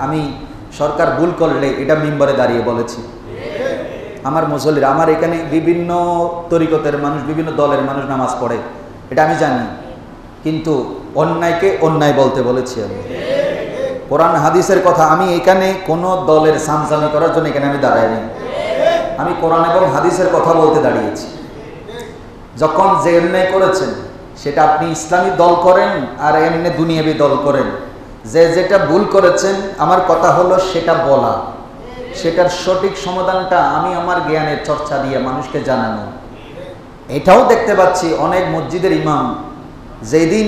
আমি সরকার ভুল করলে এটা মিম্বরে দাঁড়িয়ে বলেছি। আমার মুসল্লিরা, আমার এখানে বিভিন্ন তরিকতের মানুষ, বিভিন্ন দলের মানুষ নামাজ পড়ে, এটা আমি জানি, কিন্তু অন্যায়কে অন্যায় বলতে বলেছি আমি। কোরআন হাদিসের কথা আমি এখানে কোনো দলের সামসামি করার জন্য এখানে আমি দাঁড়াইনি। আমি কোরআন এবং হাদিসের কথা বলতে দাঁড়িয়েছি। যখন যে অন্যায় করেছেন সেটা আপনি ইসলামী দল করেন আর এমনি দুনিয়াবি দল করেন, যে যেটা ভুল করেছেন আমার কথা হলো সেটা বলা, সেটার সঠিক সমাধানটা আমি আমার জ্ঞানের চর্চা দিয়ে মানুষকে জানানো। এটাও দেখতে পাচ্ছি অনেক মসজিদের ইমাম, যেদিন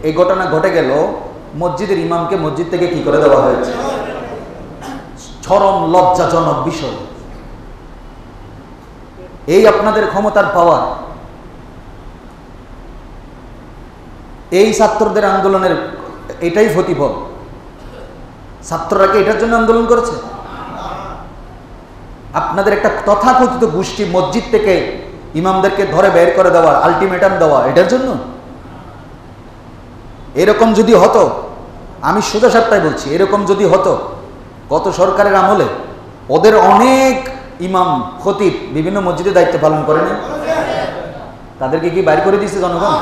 এই ঘটনা ঘটে গেল মসজিদের ইমামকে মসজিদ থেকে কি করে দেওয়া হয়েছে, চরম লজ্জাজনক বিষয়। এই আপনাদের ক্ষমতার পাওয়ার, এই ছাত্রদের আন্দোলনের এটাই প্রতিফল। ছাত্ররা কি এটার জন্য আন্দোলন করেছে? আপনাদের একটা তথাকথিত গোষ্ঠী মসজিদ থেকে ইমামদেরকে ধরে বের করে দেওয়া, আলটিমেটাম দেওয়া, এটার জন্য? এরকম যদি হতো, আমি সোজা সাপটাই বলছি, এরকম যদি হতো গত সরকারের আমলে ওদের অনেক ইমাম খতিব বিভিন্ন মসজিদে দায়িত্ব পালন করে না, তাদেরকে কি বাইর করে দিয়েছে জনগণ?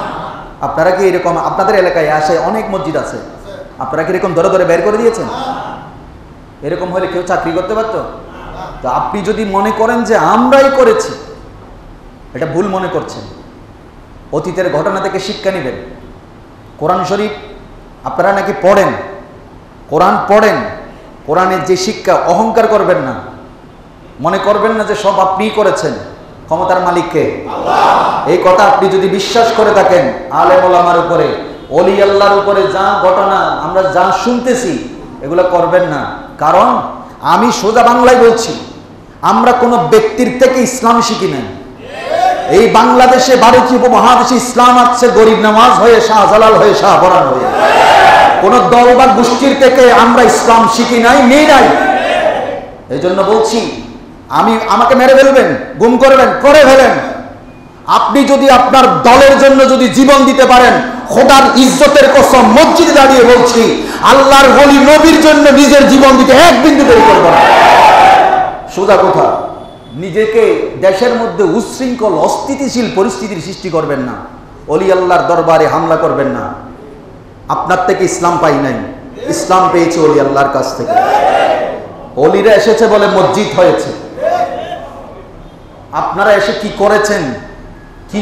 আপনারা কি এরকম আপনাদের এলাকায় আসে অনেক মসজিদ আছে, আপনারা কি এরকম ধরে ধরে বের করে দিয়েছেন? এরকম হলে কেউ চাকরি করতে পারত? তো আপনি যদি মনে করেন যে আমরাই করেছি, এটা ভুল মনে করছেন। অতীতের ঘটনা থেকে শিক্ষা নেবেন। কোরআন শরীফ আপনারা নাকি পড়েন, কোরআন পড়েন, কোরআনের যে শিক্ষা, অহংকার করবেন না, মনে করবেন না যে সব আপনিই করেছেন, ক্ষমতার মালিককে। এই কথা আপনি যদি বিশ্বাস করে থাকেন, আলেম ওলামার উপরে, ওলি আল্লাহর উপরে যা ঘটনা আমরা যা শুনতেছি এগুলো করবেন না। কারণ আমি সোজা বাংলায় বলছি, আমরা কোনো ব্যক্তির থেকে ইসলাম শিখি নাই। এই বাংলাদেশে, ভারতীয় উপমহাদেশে ইসলাম আসছে গরিব নামাজ হয়ে, শাহজালাল হয়ে, শাহপরান হয়ে। কোন দল বা গোষ্ঠীর থেকে আমরা ইসলাম শিখি নাই, নেই নাই। এই জন্য বলছি, আমাকে মেরে ফেলবেন, গুম করবেন, করে ফেলেন। আপনি যদি আপনার দলের জন্য যদি জীবন দিতে পারেন, খোদার ইজ্জতের কসম মসজিদে দাঁড়িয়ে বলছি, আল্লাহর ওলি নবীর জন্য নিজের জীবন দিতে এক বিন্দু দেরি করবেন না। সোজা কথা, নিজেকে দেশের মধ্যে উচ্ছৃঙ্খল অস্থিতিশীল পরিস্থিতির সৃষ্টি করবেন না, ওলি আল্লাহর দরবারে হামলা করবেন না। আপনার থেকে ইসলাম পাই নাই, ইসলাম পেয়েছে ওলি আল্লাহর কাছ থেকে। ওলিরা এসেছে বলে মসজিদ হয়েছে। আপনারা এসে কি করেছেন, কি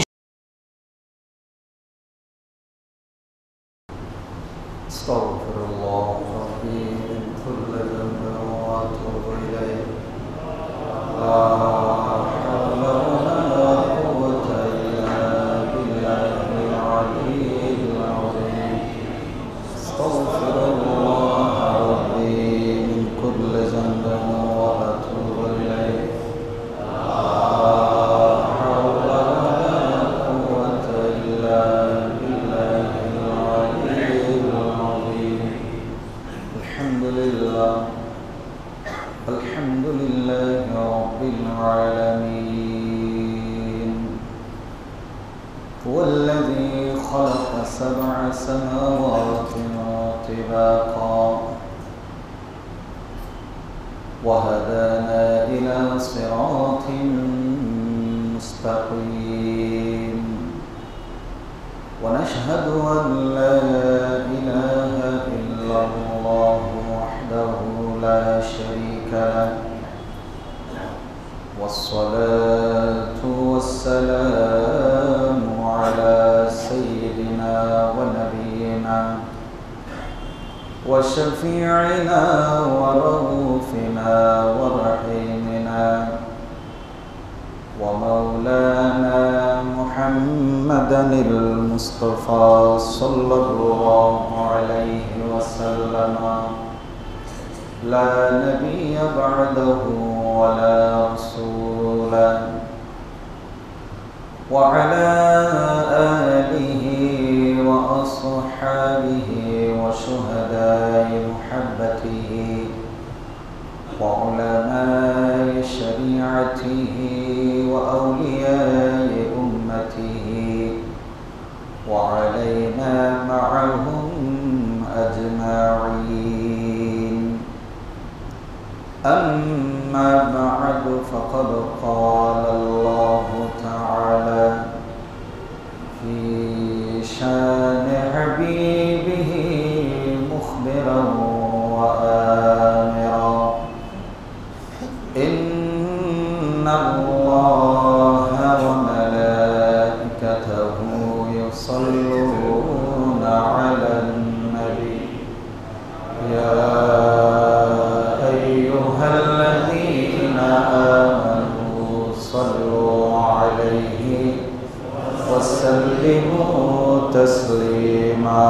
وهدانا إلى صراط مستقيم ونشهد أن لا إله إلا الله وحده لا شريك له والصلاة والسلام على سيدنا ونبينا وشفيعنا ورؤوفنا ورحيمنا ومولانا محمدا المصطفى صلى الله عليه وسلم لا نبي بعده ولا رسولا وعلى آله وأصحابه وشهداء محبته وعلماء شريعته وأولياء أمته وعلينا معهم أجمعين. أما بعد فقد قال الله تعالى في شان حبيبه مخبرا وآمرا إن الله وملائكته يصلون على النبي يا أيها الذين آمنوا صلوا عليه وسلموا تسليما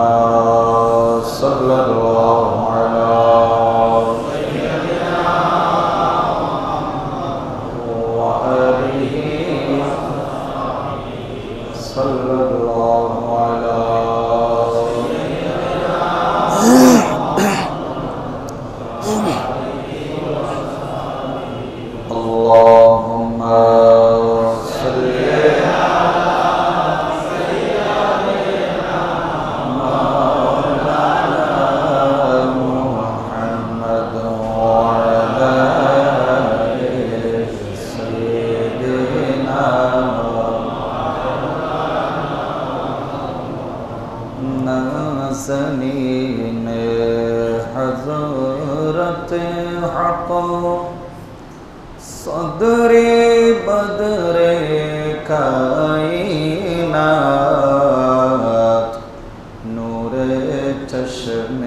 صلى الله على صلى الله على اللهم صل على سيدنا مولانا محمد وعلى آل سيدنا نازنین حضرت حق صدر بدر کائنات نور چشم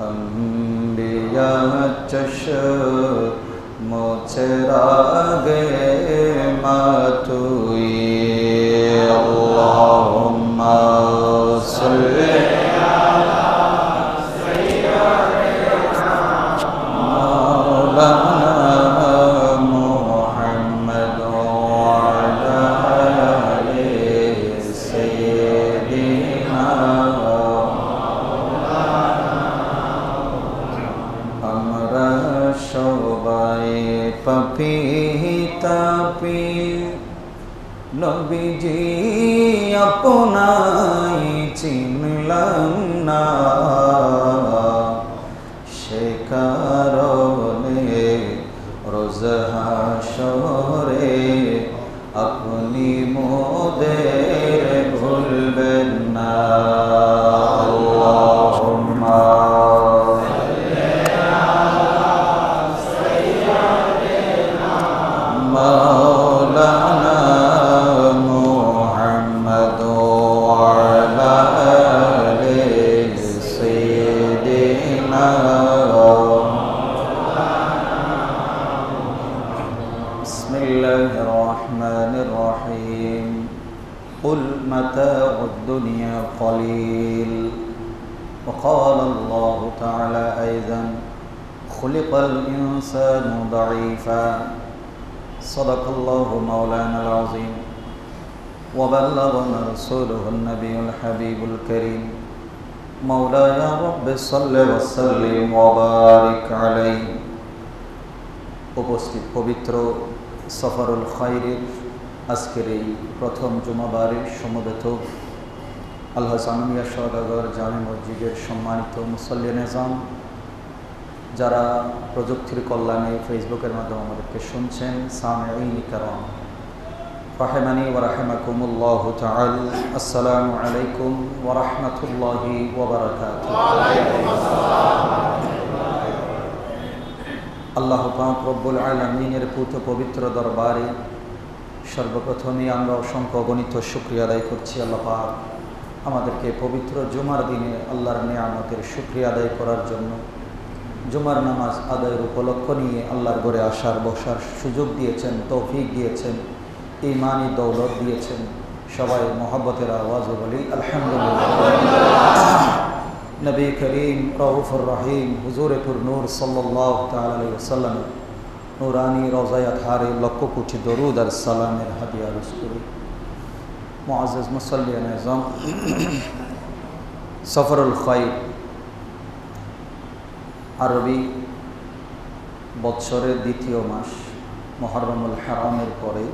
انبیاء چشم چراغ ماتوئی اللهم صل على سيدنا مولانا محمد وعلى آل سيدنا আমরা সবাই পাপী তাপী নবীজি আপনাই চিনলাম না সে কারণে রোজ হাসরে আপনি মোদের ভুলবেন না আল্লাহুম্মা মাওলানা قل متاع الدنيا قليل وقال الله تعالى أيضا خلق الإنسان ضعيفا صدق الله مولانا العظيم وبلغنا رسوله النبي الحبيب الكريم مولاي رب صل وسلم وبارك عليه উপস্থিত পবিত্র সফরুল খায়রের আজকের এই প্রথম জুমাবারের সমবেত আল্লাহ জামিয়া সওদাগর জামে মসজিদের সম্মানিত মুসল্লি নিজাম, যারা প্রযুক্তির কল্যাণে ফেসবুকের মাধ্যমে আমাদেরকে শুনছেন, সামিঈন কিরাম রাহিমানি ওয়া রাহিমাকুমুল্লাহু তাআলা, আসসালামু আলাইকুম ওয়া রাহমাতুল্লাহি ওয়া বারাকাতুহু। ওয়া আলাইকুম আসসালাম। আল্লাহ পাক রব্বুল আলামিনের পুত পবিত্র দরবারে সর্বপ্রথমে আমরা অসংখ্য অগণিত শুকরিয়া আদায় করছি। আল্লাহ পাক আমাদেরকে পবিত্র জুমার দিনে আল্লাহর নিয়ামতের শুকরিয়া আদায় করার জন্য, জুমার নামাজ আদায়ের উপলক্ষ নিয়ে আল্লাহর ঘরে আসার বসার সুযোগ দিয়েছেন, তৌফিক দিয়েছেন, ঈমানি দৌলত দিয়েছেন। সবাই মহব্বতের আওয়াজে বলি আলহামদুলিল্লাহ। নবী করিম রউফুর রহিম হুজুরে পুর নূর সাল্লাল্লাহু তাআলা আলাইহি ওয়াসাল্লাম নুরানি রওজায়ে আতহারে লক্ষ কোটি দরুদ আর সালামের হাদিয়া আরজ করি। মুআজ্জাজ মুসল্লিয়ান আযম, সফরুল খায়র আরবি বৎসরের দ্বিতীয় মাস মুহররমুল হারামের পরে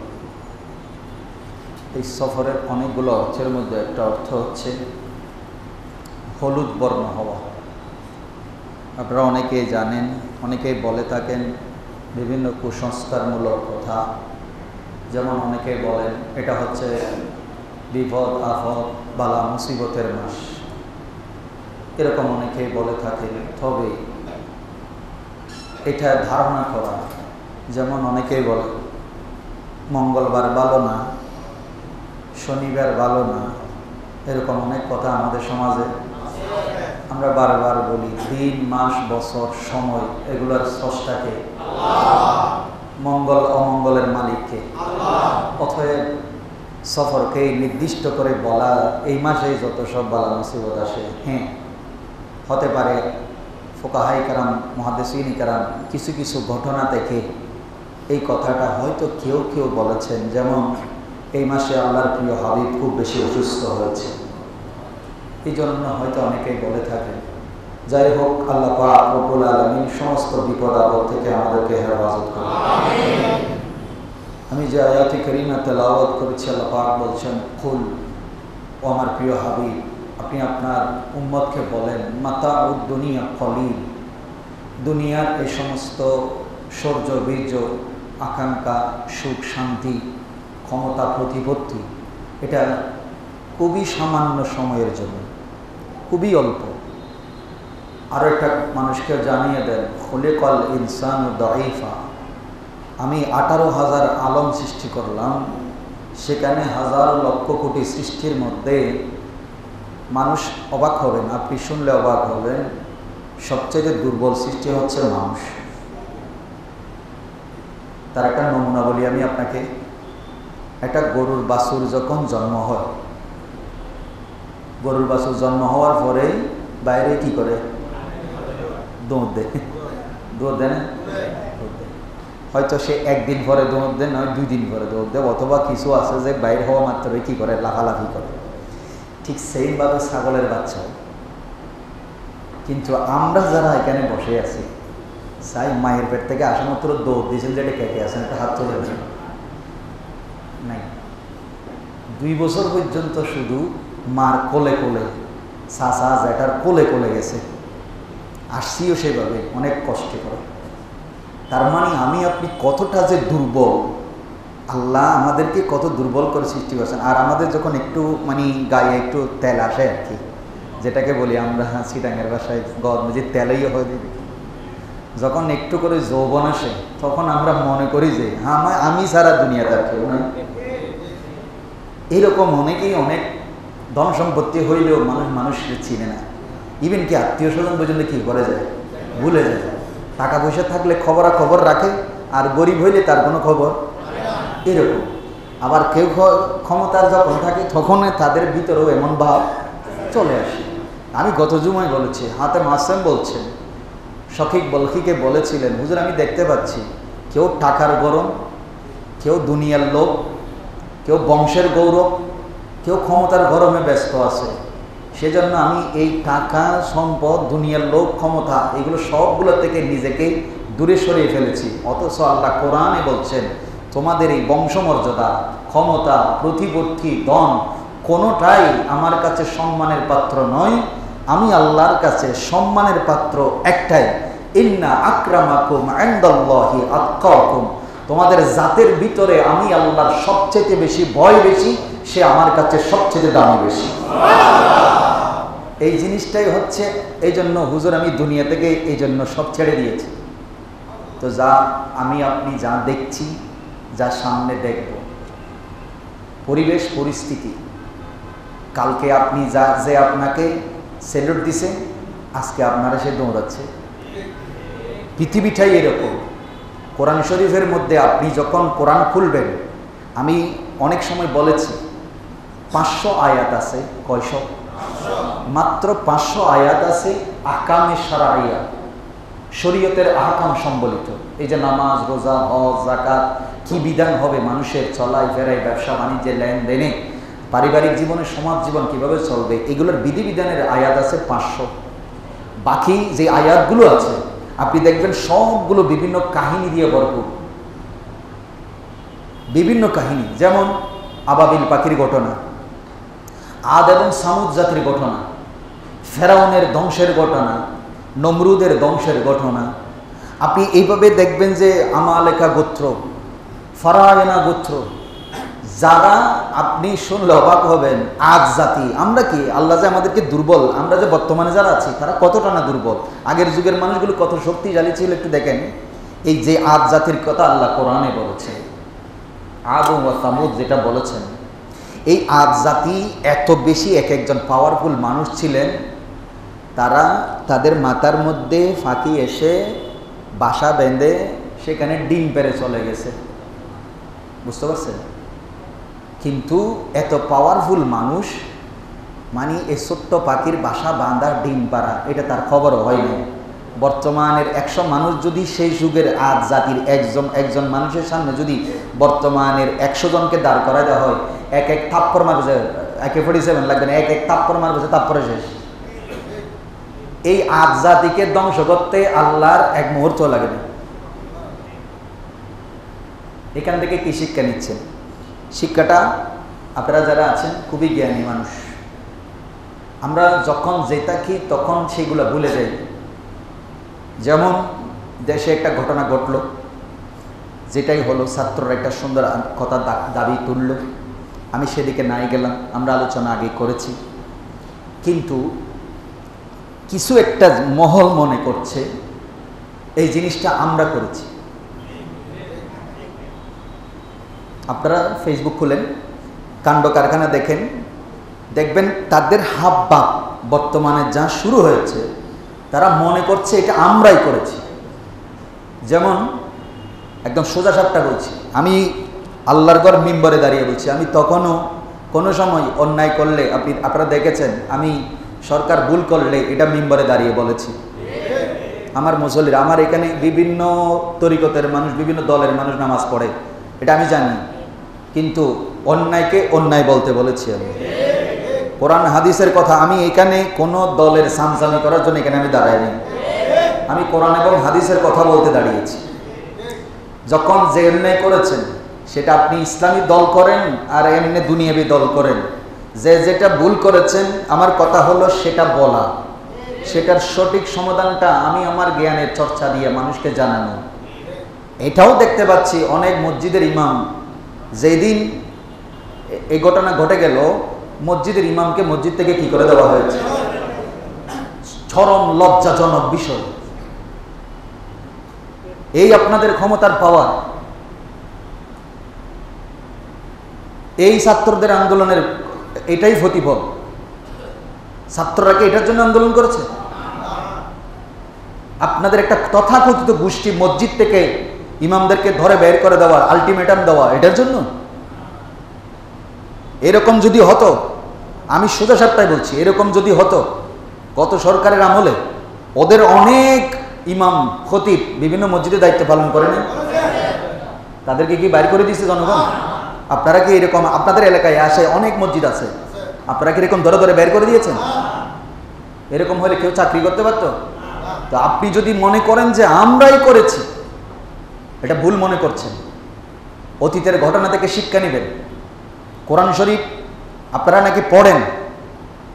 এই সফরের অনেকগুলো অর্থের মধ্যে একটা অর্থ হচ্ছে হলুদ বর্ণ হওয়া। আপনারা অনেকেই জানেন, অনেকেই বলে থাকেন বিভিন্ন কুসংস্কারমূলক কথা। যেমন অনেকেই বলেন এটা হচ্ছে বিপদ আপদ বালা মুসিবতের মাস, এরকম অনেকেই বলে থাকেন। তবে এটা ধারণা করা, যেমন অনেকেই বলে মঙ্গলবার ভালো না, শনিবার ভালো না, এরকম অনেক কথা আমাদের সমাজে আমরা বারবার বলি। দিন মাস বছর সময় এগুলোর স্রষ্টাকে, মঙ্গল অমঙ্গলের মালিককে। অতএব সফরকে নির্দিষ্ট করে বলা এই মাসেই যত সব বালা মুসিবত আসে, হ্যাঁ হতে পারে ফুকাহায়ে কেরাম মুহাদ্দিসিনে কেরাম কিছু কিছু ঘটনা থেকে এই কথাটা হয়তো কেউ কেউ বলেছেন। যেমন এই মাসে আল্লাহর প্রিয় হাবিব খুব বেশি অসুস্থ হয়েছে, এই জন্য হয়তো অনেকেই বলে থাকেন। যাই হোক, আল্লাহ পাক রব্বুল আলামিন সমস্ত বিপদ আপদ থেকে আমাদেরকে হেফাজত করুন। আমি যে আয়াতে কারিমা তেলাওয়াত করেছি, আল্লাহ পাক বলছেন, কুল, ও আমার প্রিয় হাবিব, আপনি আপনার উম্মতকে বলেন, মাতাউদ দুনিয়া কলিল, দুনিয়ার এই সমস্ত সৌর্য বীর্য আকাঙ্ক্ষা সুখ শান্তি ক্ষমতা প্রতিপত্তি এটা খুবই সামান্য সময়ের জন্য, খুবই অল্প। আরও একটা মানুষকে জানিয়ে দেন, খুলিকাল ইনসানু দাঈফা, আমি 18,000 আলম সৃষ্টি করলাম, সেখানে হাজার লক্ষ কোটি সৃষ্টির মধ্যে মানুষ অবাক হবেন, আপনি শুনলে অবাক হবেন, সবচেয়ে দুর্বল সৃষ্টি হচ্ছে মানুষ। তার একটা নমুনা বলি আমি আপনাকে। একটা গরুর বাছুর যখন জন্ম হয়, গরুর বাছুর জন্ম হওয়ার পরেই বাইরে কি করে? দৌড় দেয়। দৌড় দেয় না? হয়তো সে একদিন পরে দৌড় দেয়, নয় 2 দিন পরে দৌড় দেয়, অথবা কিছু আছে যে বাইরে হওয়া মাত্রই কি করে? লাফালাফি করে। ঠিক সেইভাবে ছাগলের বাচ্চা। কিন্তু আমরা যারা এখানে বসে আছি, চাই মায়ের পেট থেকে আসা মাত্র দৌড় দিয়েছেন যে এটা কেটে আছেন, একটা হাত চলে গেছে নাই। 2 বছর পর্যন্ত শুধু মার কোলে কোলে, চাচা জ্যাঠার কোলে কোলে গেছে, আসছিও সেভাবে অনেক কষ্ট করে। তার মানে আমি আপনি কতটা যে দুর্বল, আল্লাহ আমাদেরকে কত দুর্বল করে সৃষ্টি করেছেন। আর আমাদের যখন একটু মানে গায়ে একটু তেল আসে আর কি, যেটাকে বলি আমরা চিটাঙ্গের ভাষায় যে তেলই হয়ে দিবে, যখন একটু করে যৌবন আসে তখন আমরা মনে করি যে আমি সারা দুনিয়াতে আর কেউ নাই। এইরকম অনেকেই অনেক ধন সম্পত্তি হইলেও মানুষকে চিনে না। ইভেন কি আত্মীয় স্বজন পর্যন্ত কি করে যায়, ভুলে যায়। টাকা পয়সা থাকলে খবর রাখে, আর গরিব হইলে তার কোনো খবর। এরকম আবার কেউ ক্ষমতার যখন থাকে তখন তাদের ভিতরেও এমন ভাব চলে আসে। আমি গত জুমায় বলেছি, হাতে মাসেম বলছেন, শকিক বলখিকে বলেছিলেন, হুজুর আমি দেখতে পাচ্ছি কেউ টাকার গরম, কেউ দুনিয়ার লোক, কেউ বংশের গৌরব, কেউ ক্ষমতার গরমে ব্যস্ত আছে। সেজন্য আমি এই টাকা সম্পদ দুনিয়ার লোক ক্ষমতা এগুলো সবগুলো থেকে নিজেকে দূরে সরিয়ে ফেলেছি। অথচ আল্লাহ কোরআনে বলছেন, তোমাদের এই বংশমর্যাদা ক্ষমতা প্রতিপত্তি ধন কোনোটাই আমার কাছে সম্মানের পাত্র নয়। আমি আল্লাহর কাছে সম্মানের পাত্র একটাই, ইন্না আকরামাকুম ইনদাল্লাহি আতকাকুম, তোমাদের জাতের ভিতরে আমি আল্লাহর সবচেয়ে বেশি ভয় বেশি, সে আমার কাছে সবচেয়ে দামি বেশি। এই জিনিসটাই হচ্ছে, এই জন্য হুজুর আমি দুনিয়া থেকে এই জন্য সব ছেড়ে দিয়েছি। তো যা আমি আপনি যা দেখছি, যা সামনে দেখব, পরিবেশ পরিস্থিতি, কালকে আপনি যে আপনাকে স্যালুট দিছে, আজকে আপনারা সে দৌড়াচ্ছে। পৃথিবীটাই এরকম। কোরআন শরীফের মধ্যে আপনি যখন কোরআন খুলবেন, আমি অনেক সময় বলেছি 500 আয়াত আছে। কয়শো? মাত্র 500 আয়াত আছে আহকামে শারঈয়া, শরীয়তের আহকাম সম্বলিত। এই যে নামাজ, রোজা, হজ, যাকাত, কি বিধান হবে মানুষের চলাই ফেরাই, ব্যবসা বাণিজ্যে, লেনদেনে, পারিবারিক জীবনে, সমাজ জীবন কিভাবে চলবে, এগুলোর বিধিবিধানের আয়াত আছে 500। বাকি যে আয়াতগুলো আছে আপনি দেখবেন সবগুলো বিভিন্ন কাহিনী দিয়ে ভরপুর। বিভিন্ন কাহিনী, যেমন আবাবিল পাখির ঘটনা, আদ এবং সামুদ জাতির ঘটনা, ফেরাউনের ধ্বংসের ঘটনা, নমরুদের ধ্বংসের ঘটনা। আপনি এইভাবে দেখবেন যে আমালেকা গোত্র, ফারায়না গোত্র, যারা আপনি শুনলে অবাক হবেন, আদ জাতি। আমরা কি, আল্লাহ যে আমাদেরকে দুর্বল, আমরা যে বর্তমানে যারা আছি তারা কতটা না দুর্বল। আগের যুগের মানুষগুলো কত শক্তিশালী ছিল একটু দেখেন। এই যে আদ জাতির কথা আল্লাহ কোরআনে বলেছেন, আদ ও সামুদ যেটা বলেছেন, এই আদ জাতি এত বেশি এক একজন পাওয়ারফুল মানুষ ছিলেন, তারা তাদের মাথার মধ্যে ফাঁকি এসে বাসা বেঁধে সেখানে ডিম পেড়ে চলে গেছে। বুঝতে পারছেন? কিন্তু এত পাওয়ারফুল মানুষ, মানে এই ছোট্ট পাখির বাসা বাঁধা ডিম পাড়া, এটা তার খবরও হয়নি। বর্তমানের 100 মানুষ যদি সেই যুগের আদ জাতির একজন মানুষের সামনে যদি বর্তমানের 100 জনকে দাঁড় করা দেওয়া হয়, এক এক থাপ্পড় মারবে, AK-47 লাগবে না, এক এক থাপ্পড় মারবে, তারপরে শেষ। এই আদ জাতিকে ধ্বংস করতে আল্লাহর এক মুহূর্ত লাগে না। এখান থেকে কি শিক্ষা নিচ্ছেন? শিক্ষাটা, আপনারা যারা আছেন খুবই জ্ঞানী মানুষ, আমরা যখন যেটা কি তখন সেগুলো ভুলে যাই। যেমন দেশে একটা ঘটনা ঘটলো, যেটাই হলো, ছাত্ররা একটা সুন্দর কথা দাবি তুলল, আমি সেদিকে নাই গেলাম, আমরা আলোচনা আগে করেছি। কিন্তু কিছু একটা মহল মনে করছে এই জিনিসটা আমরা করেছি। আপনারা ফেসবুক খুলেন, কাণ্ড কারখানা দেখেন, দেখবেন তাদের হাব ভাব বর্তমানে যা শুরু হয়েছে, তারা মনে করছে এটা আমরাই করেছি। যেমন একদম সোজা সাপটা বলছি, আমি আল্লাহর ঘর মিম্বরে দাঁড়িয়ে বলছি, আমি তখনও কোনো সময় অন্যায় করলে, আপনারা দেখেছেন, আমি সরকার ভুল করলে এটা মিম্বরে দাঁড়িয়ে বলেছি। আমার মুসল্লিরা, আমার এখানে বিভিন্ন তরিকতের মানুষ, বিভিন্ন দলের মানুষ নামাজ পড়ে, এটা আমি জানি, কিন্তু অন্যায়কে অন্যায় বলতে বলেছি আমি। কোরআন হাদিসের কথা, আমি এখানে কোনো দলের সামসামি করার জন্য এখানে আমি দাঁড়াইনি, আমি কোরআন এবং হাদিসের কথা বলতে দাঁড়িয়েছি। যখন যে অন্যায় করেছেন সেটা আপনি ইসলামী দল করেন আর এমনি দুনিয়াবি দল করেন, যে যেটা ভুল করেছেন, আমার কথা হলো সেটা বলা, সেটার সঠিক সমাধানটা আমি আমার জ্ঞানের চর্চা দিয়ে মানুষকে জানানো। এটাও দেখতে পাচ্ছি অনেক মসজিদের ইমাম, যেদিন এই ঘটনা ঘটে গেল, মসজিদের ইমামকে মসজিদ থেকে কি করে দেওয়া হয়েছে, চরম লজ্জাজনক বিষয়। এই আপনাদের ক্ষমতার পাওয়ার, এই ছাত্রদের আন্দোলনের এটাই প্রতিফল। ছাত্ররা কি এটার জন্য আন্দোলন করেছে? আপনাদের একটা তথাকথিত গোষ্ঠী মসজিদ থেকে ইমামদেরকে ধরে বের করে দেওয়া, আলটিমেটাম দেওয়া, এটার জন্য? এরকম যদি হতো, আমি সোজা সাপটাই বলছি, এরকম যদি হতো গত সরকারের আমলে, ওদের অনেক ইমাম খতিব বিভিন্ন মসজিদে দায়িত্ব পালন করে না, তাদেরকে কি বাইর করে দিয়েছে জনগণ? আপনারা কি এরকম, আপনাদের এলাকায় আসে অনেক মসজিদ আছে, আপনারা কি এরকম ধরে ধরে বের করে দিয়েছেন? এরকম হলে কেউ চাকরি করতে পারতো? তো আপনি যদি মনে করেন যে আমরাই করেছি, এটা ভুল মনে করছেন। অতীতের ঘটনা থেকে শিক্ষা নেবেন। কোরআন শরীফ আপনারা নাকি পড়েন,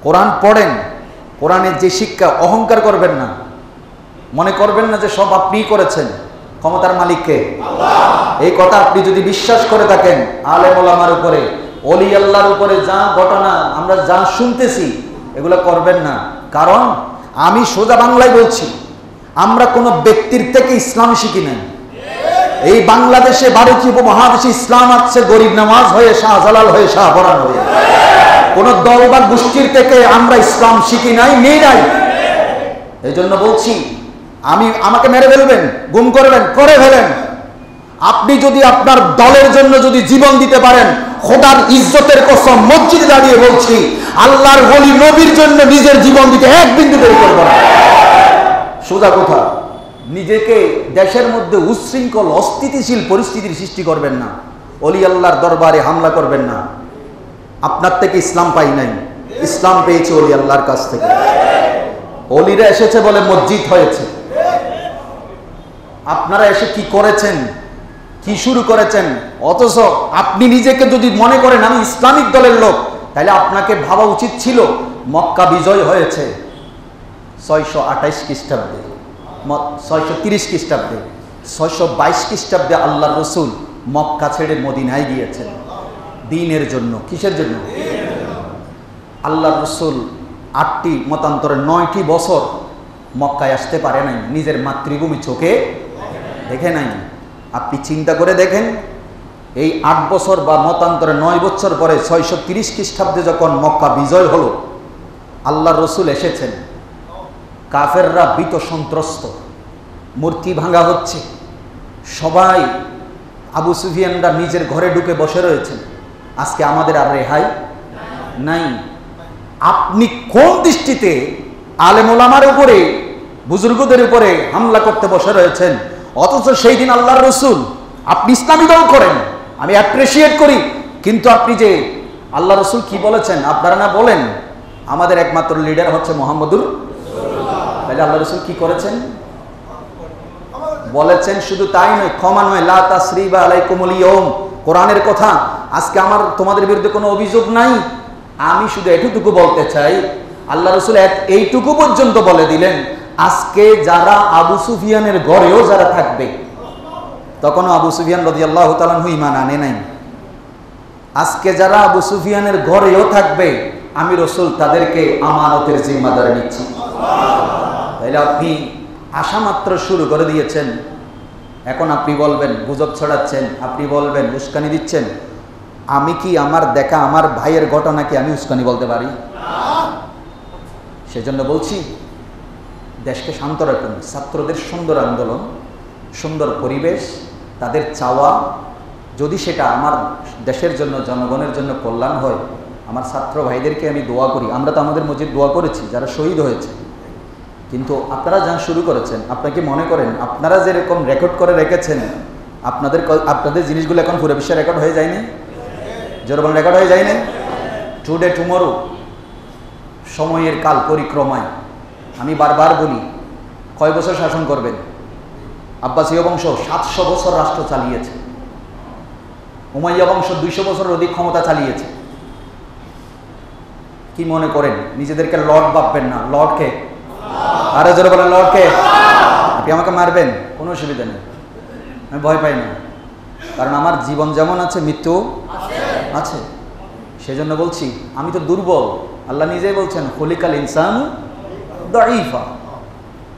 কোরআন পড়েন, কোরআনের যে শিক্ষা, অহংকার করবেন না, মনে করবেন না যে সব আপনিই করেছেন, ক্ষমতার মালিককে। এই কথা আপনি যদি বিশ্বাস করে থাকেন, আলেম ওলামার উপরে, ওলি আল্লাহর উপরে যা ঘটনা আমরা যা শুনতেছি, এগুলো করবেন না। কারণ আমি সোজা বাংলায় বলছি, আমরা কোনো ব্যক্তির থেকে ইসলাম শিখি নাই। এই বাংলাদেশে, ভারতীয় উপমহাদেশে ইসলাম আসছে গরিব নামাজ হয়ে, শাহজালাল হয়ে, শাহপরান হয়ে। কোন দল বা গোষ্ঠীর থেকে আমরা ইসলাম শিখি নাই, নেই নাই। এই জন্য বলছি, আমাকে মেরে ফেলবেন, গুম করবেন, করে ফেলেন, আপনি যদি আপনার দলের জন্য যদি জীবন দিতে পারেন, খোদার ইজ্জতের কসম মসজিদে দাঁড়িয়ে বলছি, আল্লাহর ওলি নবীর জন্য নিজের জীবন দিতে এক বিন্দু দেরি করবেন না। সোজা কথা, নিজেকে দেশের মধ্যে উচ্ছৃঙ্খল অস্থিতিশীল পরিস্থিতির সৃষ্টি করবেন না, ওলি আল্লাহর দরবারে হামলা করবেন না। আপনার থেকে ইসলাম পাই নাই, ইসলাম পেয়েছে ওলি আল্লাহর কাছ থেকে। ওলিরা এসেছে বলে মসজিদ হয়েছে। আপনারা এসে কি করেছেন, কি শুরু করেছেন? অথচ আপনি নিজেকে যদি মনে করেন আমি ইসলামিক দলের লোক, তাহলে আপনাকে ভাবা উচিত ছিল মক্কা বিজয় হয়েছে, 628 খ্রিস্টাব্দে, 630 খ্রিস্টাব্দে, 622 খ্রিস্টাব্দে আল্লাহ রসুল মক্কা ছেড়ে মদিনায় গিয়েছেন দ্বীনের জন্য। কিসের জন্য? আল্লাহ রসুল 8টি মতান্তরে 9টি বছর মক্কায় আসতে পারে নাই, নিজের মাতৃভূমি চোখে দেখে নাই। আপনি চিন্তা করে দেখেন, এই 8 বছর বা মতান্তরে 9 বছর পরে 630 খ্রিস্টাব্দে যখন মক্কা বিজয় হলো, আল্লাহ রসুল এসেছেন, কাফেররা ভীত সন্ত্রস্ত, মূর্তি ভাঙা হচ্ছে, সবাই আবু সুফিয়ানরা নিজের ঘরে ঢুকে বসে রয়েছেন। আজকে আমাদের আর রেহাই নাই। আপনি কোন দৃষ্টিতে আলেম ওলামার উপরে, বুজুর্গদের উপরে হামলা করতে বসে রয়েছেন? অথচ সেই দিন আল্লাহর রসুল, আপনি ইসলামী দল করেন, আমি অ্যাপ্রিসিয়েট করি, কিন্তু আপনি যে আল্লাহ রসুল কি বলেছেন আপনারা না বলেন আমাদের একমাত্র লিডার হচ্ছে মুহাম্মদুর, তাহলে আল্লাহ রসুল কি করেছেন? বলেছেন শুধু তাই নয়, ক্ষমা নয়, লা তাসরিবা আলাইকুমুল ইয়াউম, কোরআনের কথা। আজকে আমার তোমাদের বিরুদ্ধে কোনো অভিযোগ নাই। আমি শুধু এটুকু বলতে চাই, আল্লাহ রসুল এইটুকু পর্যন্ত বলে দিলেন, আজকে যারা আবু সুফিয়ানের ঘরেও যারা থাকবে, তখনও আবু সুফিয়ান রাদিয়াল্লাহু তাআলা আনহু ঈমান আনে নাই, আজকে যারা আবু সুফিয়ানের ঘরেও থাকবে, আমি রসুল তাদেরকে আমানতের জিম্মাদারি নিচ্ছি। তাইলে আপনি আশা মাত্র শুরু করে দিয়েছেন, এখন আপনি বলবেন গুজব ছড়াচ্ছেন, আপনি বলবেন উস্কানি দিচ্ছেন। আমি কি আমার দেখা আমার ভাইয়ের ঘটনাকে আমি উস্কানি বলতে পারি? সেজন্য বলছি, দেশকে শান্ত রাখুন। ছাত্রদের সুন্দর আন্দোলন, সুন্দর পরিবেশ, তাদের চাওয়া, যদি সেটা আমার দেশের জন্য, জনগণের জন্য কল্যাণ হয়, আমার ছাত্র ভাইদেরকে আমি দোয়া করি। আমরা তো আমাদের মসজিদ দোয়া করেছি যারা শহীদ হয়েছে, কিন্তু আপনারা যা শুরু করেছেন, আপনাকে মনে করেন আপনারা যেরকম রেকর্ড করে রেখেছেন, আপনাদের জিনিসগুলো এখন পুরো বিশ্বে রেকর্ড হয়ে যায়নি? যেরকম রেকর্ড হয়ে যায়নি? টুডে টুমরো, সময়ের কাল পরিক্রমায়। আমি বারবার বলি, কয় বছর শাসন করবেন? আব্বাসীয় বংশ 700 বছর রাষ্ট্র চালিয়েছে, উমাইয়া বংশ 200 বছরের অধিক ক্ষমতা চালিয়েছে। কি মনে করেন নিজেদেরকে লর্ড ভাববেন না? লর্ডকে আরে জোরে বলেন, লর্ডকে। আপনি আমাকে মারবেন, কোনো অসুবিধা নেই, আমি ভয় পাই না, কারণ আমার জীবন যেমন আছে মৃত্যু আছে। সেজন্য বলছি, আমি তো দুর্বল। আল্লাহ নিজেই বলছেন খলিকাল ইনসান দাঈফা।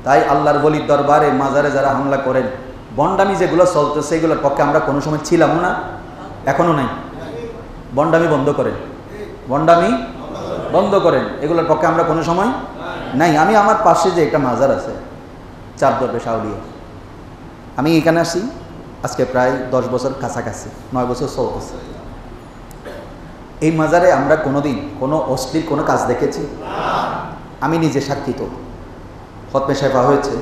তাই আল্লাহর ওলির দরবারে মাজারে যারা হামলা করেন, বন্ডামি যেগুলো চলতেছে, এগুলোর পক্ষে আমরা কোনো সময় ছিলাম না, এখনো নাই। বন্ডামি বন্ধ করেন, বন্ডামি বন্ধ করেন, এগুলোর পক্ষে আমরা কোনো সময় নাই। আমি আমার পাশে যে একটা মাজার আছে, 4 দরবেশ আউলিয়া, আমি এখানে আসি আজকে প্রায় 10 বছর কাছাকাছি, 9 বছর চলতেছে। এই মাজারে আমরা কোনোদিন কোনো অশ্লীল কোনো কাজ দেখেছি? আমি নিজে সাক্ষী। তো খতমে শেফা হয়েছে,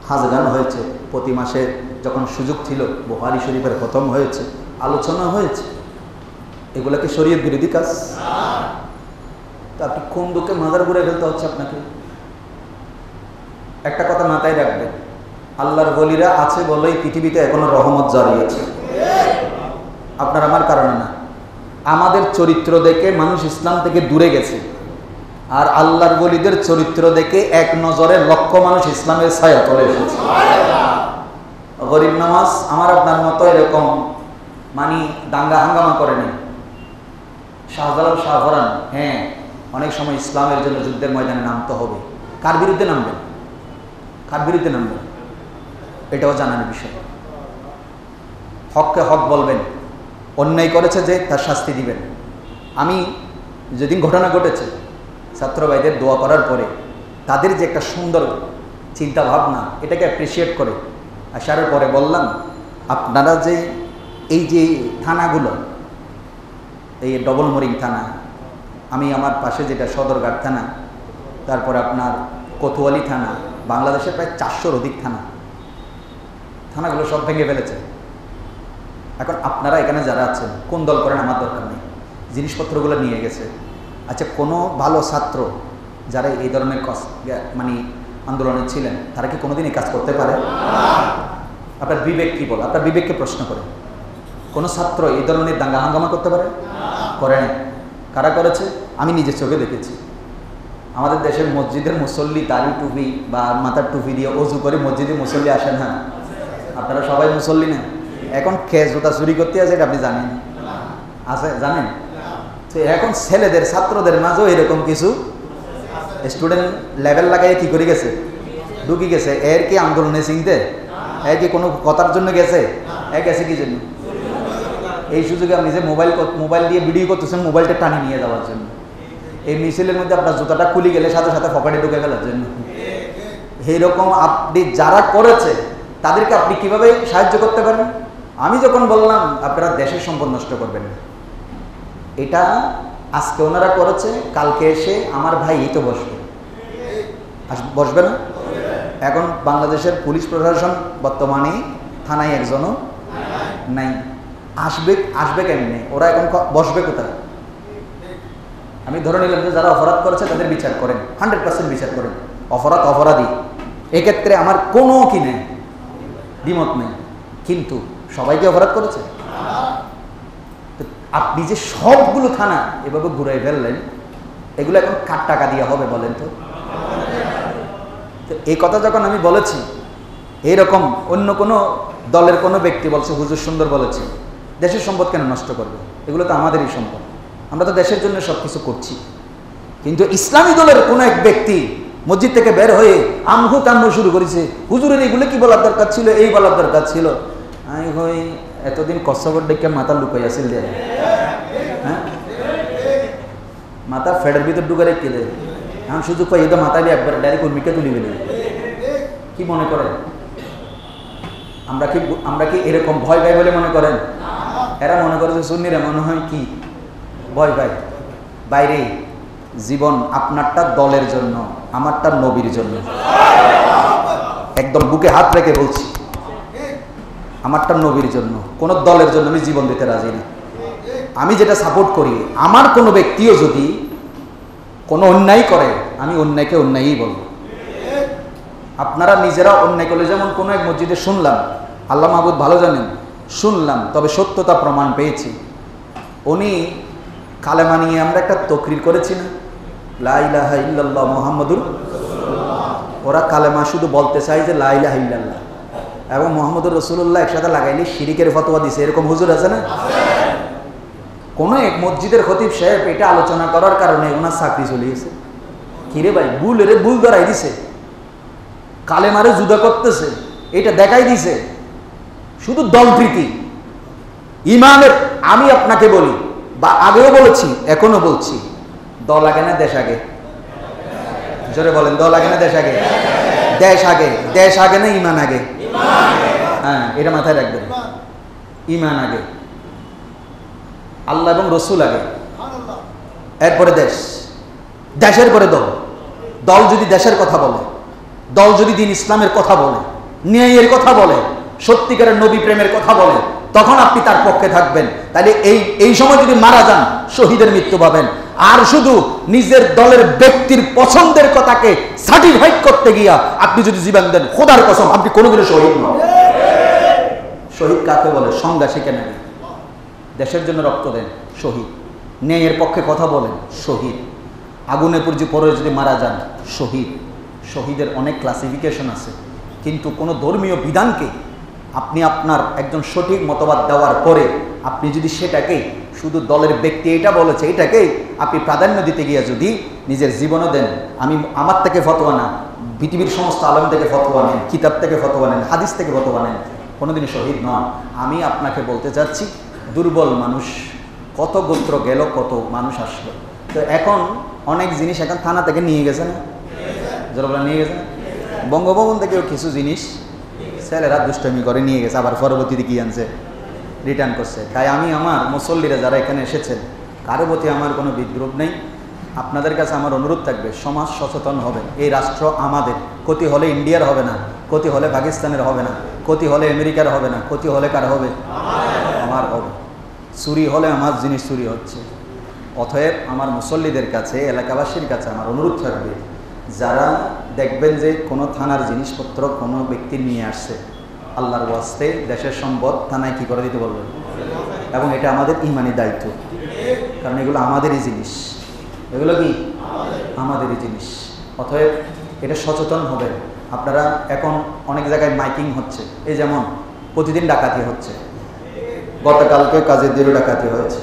হাজগান হয়েছে, প্রতি মাসে যখন সুযোগ ছিল বুখারী শরীফের খতম হয়েছে, আলোচনা হয়েছে। এগুলোকে শরীয়ত বিরোধী কাজ? তা আপনি কোন দুঃখে মাজার ঘুরে ফেলতে হচ্ছে আপনাকে? একটা কথা মাথায় রাখবেন, আল্লাহর ওলিরা আছে বলেই পৃথিবীতে এখনো রহমত জারি আছে, আপনার আমার কারণে না। আমাদের চরিত্র দেখে মানুষ ইসলাম থেকে দূরে গেছে, আর আল্লাহর ওলিদের চরিত্র দেখে এক নজরে লক্ষ মানুষ ইসলামের ছায়া তলে এসেছে। গরিব নামাজ আমার আপনার মতো এরকম দাঙ্গা হাঙ্গামা করেনি। শাহজালাল শাহফরান, হ্যাঁ, অনেক সময় ইসলামের জন্য যুদ্ধের ময়দানে নামতে হবে। কার বিরুদ্ধে নামবেন? কার বিরুদ্ধে নামবেন? এটাও জানার বিষয়। হককে হক বলবেন, অন্যায় করেছে যে তার শাস্তি দিবেন। আমি যেদিন ঘটনা ঘটেছে, ছাত্র ভাইদের দোয়া করার পরে তাদের যে একটা সুন্দর চিন্তা ভাবনা, এটাকে অ্যাপ্রিসিয়েট করে আসার পরে বললাম, আপনারা যে এই যে থানাগুলো, এই ডবল মোরিং থানা, আমি আমার পাশে যেটা সদরঘাট থানা, তারপরে আপনার কোতোয়ালি থানা, বাংলাদেশের প্রায় 400-র অধিক থানাগুলো সব ভেঙে ফেলেছে। এখন আপনারা এখানে যারা আছেন, কোন দল করেন আমার দরকার নেই, জিনিসপত্রগুলো নিয়ে গেছে। আচ্ছা, কোনো ভালো ছাত্র যারা এই ধরনের আন্দোলনে ছিলেন, তারা কি কোনোদিন এই কাজ করতে পারে? আপনার বিবেক কি বলে? আপনার বিবেককে প্রশ্ন করে, কোনো ছাত্র এই ধরনের দাঙ্গা হাঙ্গামা করতে পারে? করে না। কারা করেছে? আমি নিজের চোখে দেখেছি। আমাদের দেশের মসজিদের মুসল্লি দাড়ি টুপি বা মাথার টুপি দিয়ে অজু করে মসজিদে মুসল্লি আসেন, হ্যাঁ? আপনারা সবাই মুসল্লি না? এখন খেয়ে জুতা চুরি করতে আছে, এটা আপনি জানেন? আছে, জানেন? তো এখন ছেলেদের ছাত্রদের মাঝেও এরকম কিছু স্টুডেন্ট লেভেল লাগাই কি করে গেছে, ঢুকি গেছে। এর কি আন্দোলনে চিনতে, এর কি কোনো কথার জন্য গেছে? এ গেছে কি জন্য? এই সুযোগে আপনি যে মোবাইল দিয়ে ভিডিও করতেছেন, মোবাইলটা টানি নিয়ে যাওয়ার জন্য। এই মিছিলের মধ্যে আপনার জুতাটা খুলে গেলে সাথে সাথে পকেটে ঢুকে ফেলার জন্য। এইরকম আপনি যারা করেছে তাদেরকে আপনি কিভাবে সাহায্য করতে পারেন? আমি যখন বললাম আপনারা দেশের সম্পদ নষ্ট করবেন না, এটা আজকে ওনারা করেছে, কালকে এসে আমার ভাই এই তো বসবে, বসবে না? এখন বাংলাদেশের পুলিশ প্রশাসন বর্তমানে থানায় একজনও নাই। আসবে কেমনে? ওরা এখন বসবে কোথায়? আমি ধরে নিলাম যে যারা অপরাধ করেছে তাদের বিচার করেন, 100% বিচার করেন, অপরাধী। এক্ষেত্রে আমার কোনো কি নেই, দ্বিমত নেই। কিন্তু সবাই কি অপরাধ করেছে? আপনি যে সবগুলো থানা এভাবে ঘুরাই ফেললেন, এগুলো এখন কার টাকা দিয়ে হবে বলেন তো? এই কথা যখন আমি বলেছি, এইরকম অন্য কোনো দলের কোনো ব্যক্তি বলছে হুজুর সুন্দর বলেছে, দেশের সম্পদ কেন নষ্ট করবে? এগুলো তো আমাদেরই সম্পদ, আমরা তো দেশের জন্য সব কিছু করছি। কিন্তু ইসলামী দলের কোনো এক ব্যক্তি মসজিদ থেকে বের হয়ে আমহু তামহু শুরু করেছে, হুজুরের এগুলো কি বলার দরকার ছিল, এই বলার দরকার ছিল। আমি হই এতদিন কষ্টকর ডেকে মাথা লুকাই আসিল দেয়, হ্যাঁ, মাথা ফেডের ভিতর ঢুকে রেখে দেয়। এখন সুযোগ পাই তো মাথায় একবার ডাইরেক্ট উর্মিকে তুলি ফেলে। কি মনে করেন আমরা কি এরকম ভয় পাই বলে মনে করেন? এরা মনে করে যে সুন্নিরা মনে হয় কি ভয় পাই। বাইরে জীবন আপনারটা দলের জন্য, আমারটা নবীর জন্য। একদম বুকে হাত রেখে বলছি, আমারটা নবীর জন্য, কোন দলের জন্য আমি জীবন দিতে রাজি না। আমি যেটা সাপোর্ট করি, আমার কোনো ব্যক্তিও যদি কোনো অন্যায় করে, আমি অন্যায়কে অন্যায়ই বলবো। আপনারা নিজেরা অন্যায় করলে, যেমন কোনো এক মসজিদে শুনলাম, আল্লাহ মাহবুদ ভালো জানেন, শুনলাম তবে সত্যতা প্রমাণ পেয়েছি, উনি কালেমা নিয়ে আমরা একটা তকরির করেছি না, লা ইলাহা ইল্লাল্লাহ মুহাম্মাদুর। ওরা কালেমা শুধু বলতে চায় যে লা ইলাহা ইল্লাল্লাহ এবং মুহাম্মাদুর রাসূলুল্লাহ একসাথে লাগাইলে শিরিকের ফতোয়া দিছে, এরকম হুজুর আছে না? কোন এক মসজিদের খতিব সাহেব এটা আলোচনা করার কারণে ওনার চাকরি চলে গেছে। কিরে ভাই, ভুল ধরাই দিছে, কালেমারে জুদা করতেছে, এটা দেখাই দিছে শুধু দলপ্রীতি ইমানের। আমি আপনাকে বলি, বা আগেও বলেছি, এখনো বলছি, দল আগে না দেশ আগে? জোরে বলেন, দল আগে না দেশ আগে? দেশ আগে। দেশ আগে না ইমান আগে? হ্যাঁ, এটা মাথায় রাখবেন, ইমান আগে, আল্লাহ এবং রসুল আগে, এরপরে দেশ, দেশের পরে দল। দল যদি দেশের কথা বলে, দল যদি দিন ইসলামের কথা বলে, ন্যায়ের কথা বলে, সত্যিকারের নবী প্রেমের কথা বলে, তখন আপনি তার পক্ষে থাকবেন। তাহলে এই সময় যদি মারা যান, শহীদের মৃত্যু পাবেন। আর শুধু নিজের দলের ব্যক্তির পছন্দের কথাকে সার্টিফাইড করতে গিয়া আপনি যদি জীবন দেন, খোদার কসম আপনি কোনোদিনও শহীদ নন। শহীদ কাকে বলে সংজ্ঞা শিখে নেন। দেশের জন্য রক্ত দেন, শহীদ। ন্যায়ের পক্ষে কথা বলেন, শহীদ। আগুনে পুড়ে পরে যদি মারা যান, শহীদ। শহীদের অনেক ক্লাসিফিকেশন আছে, কিন্তু কোনো ধর্মীয় বিধানকে আপনি আপনার একজন সঠিক মতবাদ দেওয়ার পরে আপনি যদি সেটাকে শুধু দলের ব্যক্তি এটা বলেছে এটাকেই আপনি প্রাধান্য দিতে গিয়ে যদি নিজের জীবনও দেন, আমার থেকে ফতোয়া না, পৃথিবীর সমস্ত আলেম থেকে ফতোয়া নেন, কিতাব থেকে ফতোয়া নেন, হাদিস থেকে ফতোয়া নেন, কোনোদিনই শহীদ নন। আমি আপনাকে বলতে চাচ্ছি, দুর্বল মানুষ, কত গোত্র গেল, কত মানুষ আসলো। তো এখন অনেক জিনিস এখন থানা থেকে নিয়ে গেছে না, যারা নিয়ে গেছে না, বঙ্গভবন থেকেও কিছু জিনিস ছেলেরা দুষ্টমি করে নিয়ে গেছে, আবার পরবর্তীতে কি আনছে, রিটার্ন করছে। তাই আমি আমার মুসল্লিরা যারা এখানে এসেছেন, কারো প্রতি আমার কোনো বিদ্রুপ নেই। আপনাদের কাছে আমার অনুরোধ থাকবে, সমাজ সচেতন হবে। এই রাষ্ট্র আমাদের, ক্ষতি হলে ইন্ডিয়ার হবে না, ক্ষতি হলে পাকিস্তানের হবে না, ক্ষতি হলে আমেরিকার হবে না, ক্ষতি হলে কার হবে? আমার হবে। চুরি হলে আমার জিনিস চুরি হচ্ছে। অতএব আমার মুসল্লিদের কাছে, এলাকাবাসীর কাছে আমার অনুরোধ থাকবে, যারা দেখবেন যে কোনো থানার জিনিসপত্র কোনো ব্যক্তি নিয়ে আসছে, আল্লাহর ওয়াস্তে দেশের সম্পদ থানায় কি করে দিতে বলবেন। এবং এটা আমাদের ইমানি দায়িত্ব, কারণ এগুলো আমাদেরই জিনিস। এগুলো কি আমাদেরই জিনিস। অতএব এটা সচেতন হবেন আপনারা। এখন অনেক জায়গায় মাইকিং হচ্ছে, এই যেমন প্রতিদিন ডাকাতি হচ্ছে, গতকালকে কাজের দিনও ডাকাতি হয়েছে,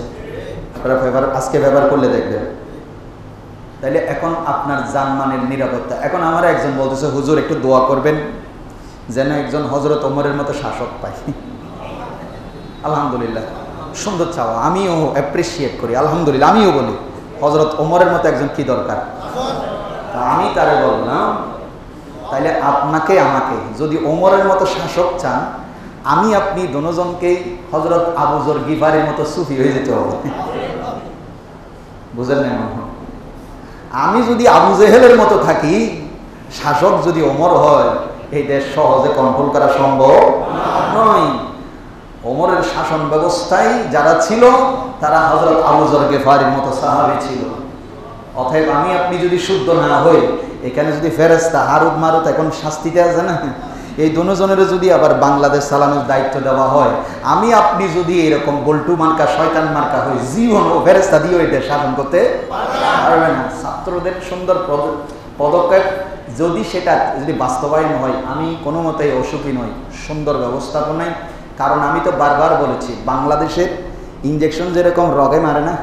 আপনারা আজকে ব্যবহার করলে দেখবেন। তাইলে এখন আপনার জানমানের নিরাপত্তা। এখন আমার একজন বলতেছে, হুজুর একটু দোয়া করবেন যেন একজন হযরত ওমরের মতো শাসক পাই। আলহামদুলিল্লাহ, সুন্দর চাওয়া, আমিও অ্যাপ্রিসিয়েট করি, আলহামদুলিল্লাহ। আমিও বলি হযরত ওমরের মতো একজন কি দরকার। আমি তারে বললাম, তাইলে আপনাকে আমাকে যদি ওমরের মতো শাসক চান, আমি আপনি দুজনকেই হযরত আবু যর গিফারির মতো সুফি হয়ে যেতে হবে। বুঝেন না? আমি যদি আবু জেহেলের মতো থাকি, শাসক যদি ওমর হয়, এই দেশ সহজে কন্ট্রোল করা সম্ভব নয়। ওমরের শাসন ব্যবস্থায় যারা ছিল তারা হযরত আবু যর গিফারির মতো সাহাবী ছিল। অতএব আমি আপনি যদি শুদ্ধ না হই, এখানে যদি ফেরেশতা হারুত মারুত এখন শাস্তিতে আছে না, এই দুজনের যদি আবার বাংলাদেশ চালানোর দায়িত্ব দেওয়া হয়, আমি আপনি যদি এরকম বল্টু মার্কা শয়তান মার্কা হই, জীবন ও ফেরেশতা দিয়েও এটা শাসন করতে পারবে না। ছাত্রদের সুন্দর পদক্ষেপ যদি সেটা যদি বাস্তবায়ন হয়, আমি কোনো মতেই অসুখী নই, সুন্দর ব্যবস্থাপনায়। কারণ আমি তো বারবার বলেছি, বাংলাদেশের ইনজেকশন যেরকম রগে মারে না,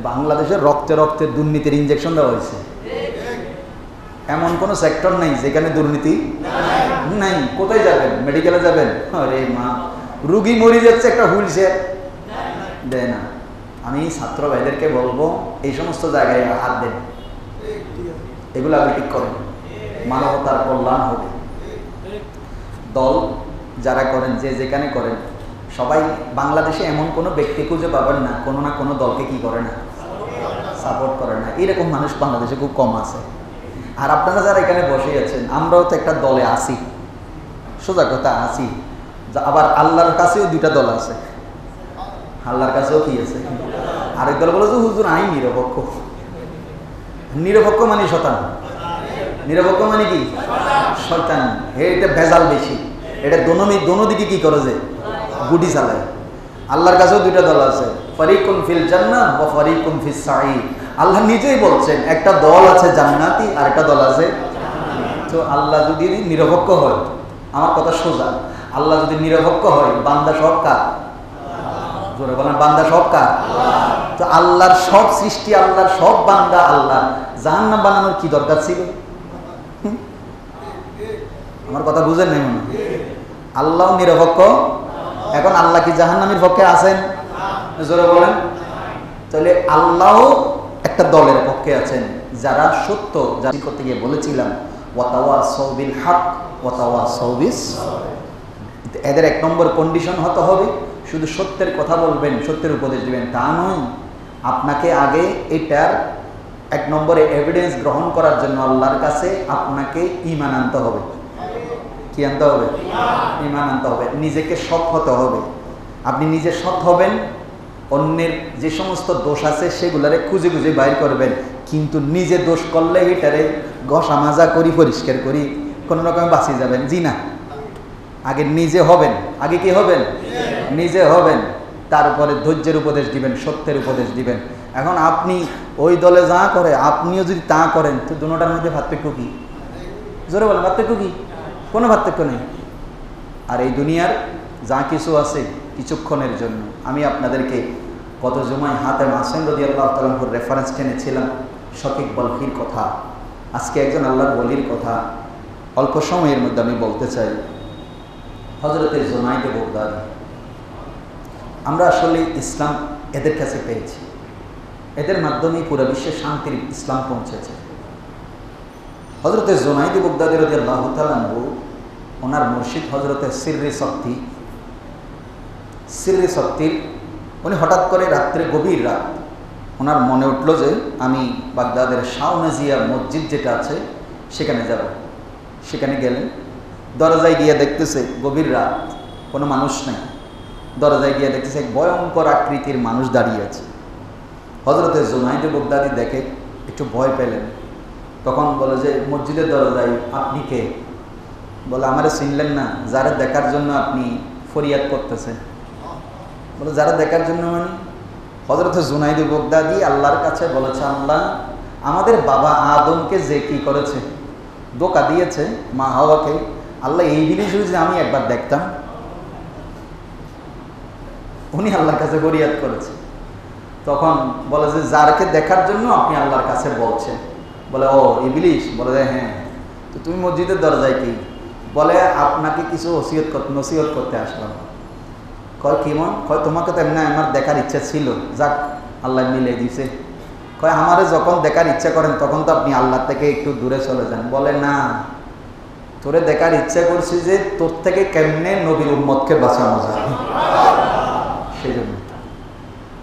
বাংলাদেশের রক্তে রক্তে দুর্নীতির ইনজেকশন দেওয়া হয়েছে। এমন কোনো সেক্টর নাই যেখানে দুর্নীতি নাই। কোথায় যাবেন? মেডিকেলে যাবেন, আরে মা, রুগী মরে যাচ্ছে, একটা হুইল চেয়ার দেয় না। আমি ছাত্র ভাইদেরকে বলবো, এই সমস্ত জায়গায় হাত দেন, এগুলো আগে ঠিক করেন, মানবতার কল্যাণ হবে। দল যারা করেন, যে যেখানে করেন, সবাই বাংলাদেশে এমন কোনো ব্যক্তি খুঁজে পাবেন না কোনো না কোনো দলকে কি করে না, সাপোর্ট করে না। এরকম মানুষ বাংলাদেশে খুব কম আছে। আর আপনারা যারা এখানে বসে আছেন, আমরাও তো একটা দলে আছি, সোজা কথা আছি। আবার আল্লাহর কাছেও দুইটা দল আছে, আল্লাহর কাছেও কি আছে, আরেক দল বলে যে হুজুর আইন নিরপেক্ষ। নিরপেক্ষ মানে শয়তান, নিরপেক্ষ মানে কি শয়তান। এটা ভেজাল বেশি, এটা দোনো দিকে কি করে যে গুটি চালায়। আল্লাহর কাছেও দুইটা দল আছে, ফারিকুন ফিল জান্নাহ ওয়া ফারিকুন ফিস সাঈর। আল্লাহ নিজেই বলছেন একটা দল আছে জান্নাতি আর একটা দল আছে। তো আল্লাহ যদি নিরপেক্ষ হয়, আমার কথা সোজা, আল্লাহ যদি নিরপেক্ষ হয়, বান্দা সব কার? জোরে বলেন, বান্দা সব কার? তো আল্লাহর সব সৃষ্টি, আল্লাহর সব বান্দা, আল্লাহ জাহান্নাম বানানোর কি দরকার ছিল? আমার কথা বুঝেন নাই মনে? আল্লাহ নিরপেক্ষ। এখন আল্লাহ কি জাহান্নামের পক্ষে আছেন? জোরে বলেন। তাহলে আল্লাহ একটা দলের পক্ষে আছেন, যারা সত্য জাতি করতে গিয়ে বলেছিলাম ওয়াতাওয়াসাউ বিল হক ওয়াতাওয়াসাউ বিস। এদের এক নম্বর কন্ডিশন হতে হবে, শুধু সত্যের কথা বলবেন, সত্যের উপদেশ দিবেন তা নয়। আপনাকে আগে এটার এক নম্বরে এভিডেন্স গ্রহণ করার জন্য আল্লাহর কাছে আপনাকে ঈমান আনতে হবে। কি আনতে হবে? ঈমান আনতে হবে। নিজেকে সৎ হতে হবে। আপনি নিজে সৎ হবেন, অন্যের যে সমস্ত দোষ আছে সেগুলারে খুঁজে খুঁজে বাইর করবেন, কিন্তু নিজে দোষ করলে এটারে ঘষা মাজা করি, পরিষ্কার করি, কোনো রকমে বাঁচিয়ে যাবেন। জি না, আগে নিজে হবেন। আগে কি হবেন? নিজে হবেন, তারপরে ধৈর্যের উপদেশ দিবেন, সত্যের উপদেশ দিবেন। এখন আপনি ওই দলে যা করে আপনিও যদি তা করেন, তো দুটোটার মধ্যে পার্থক্য কি? জোরে বলেন, পার্থক্য কি? কোনো পার্থক্য নেই। আর এই দুনিয়ার যা কিছু আছে কিছুক্ষণের জন্য। আমি আপনাদেরকে গত জুমায় হাতেম হাসান রাদিয়াল্লাহু তাআলা আনহুর রেফারেন্স টেনেছিলাম, শকীক বলখির কথা। আজকে একজন আল্লাহর ওলির কথা অল্প সময়ের মধ্যে আমি বলতে চাই, হযরতে জুনাইদ বাগদাদী। আমরা আসলে ইসলাম এদের কাছে পেয়েছি, এদের মাধ্যমেই পুরো বিশ্বে শান্তির ইসলাম পৌঁছেছে। হযরতে জুনাইদ বাগদাদী রাদিয়াল্লাহু তাআলা আনহু, ওনার মুর্শিদ হযরতে সিররি শক্তির উনি হঠাৎ করে রাত্রে, গভীর রাত, ওনার মনে উঠলো যে আমি বাগদাদের শাওনাজিয়া মসজিদ যেটা আছে সেখানে যাব। সেখানে গেলেন, দরজায় গিয়ে দেখতেছে গভীর রাত, কোনো মানুষ নেই। দরজায় গিয়ে দেখতেছে এক ভয়ঙ্কর আকৃতির মানুষ দাঁড়িয়ে আছে। হযরতে জুনাইদ বাগদাদী দেখে একটু ভয় পেলেন। তখন বলে যে মসজিদের দরজায় আপনি কে? বলে আমারে চিনলেন না? যারা দেখার জন্য আপনি ফরিয়াদ করতেছেন। বলে যারা দেখার জন্য মানে? হযরতে জুনাইদ বাগদাদী আল্লাহর কাছে বলেছে, আল্লাহ আমাদের বাবা আদমকে যে কি করেছে, ধোঁকা দিয়েছে মা হাওয়াকে, আল্লাহ এই ইবলিস যদি আমি একবার দেখতাম, উনি আল্লাহর কাছে ফরিয়াদ করেছে। তখন বলে যে যারকে দেখার জন্য আপনি আল্লাহর কাছে বলছেন। বলে ও ইবলিস? বলে যে হ্যাঁ। তো তুমি মসজিদের দরজায় কি? বলে আপনাকে কিছু নসিহত করতে আসলাম। কয় কেমন? কয় তোমাকে তো এমনি আমার দেখার ইচ্ছা ছিল, যাক আল্লাহ মিলে দিছে। কয় আমারে যখন দেখার ইচ্ছা করেন তখন তো আপনি আল্লাহ থেকে একটু দূরে চলে যান। বলে না, তোরে দেখার ইচ্ছা করছি যে তোর থেকে কেমনে নবীর উম্মতকে বাঁচানো যায়, সেই জন্য।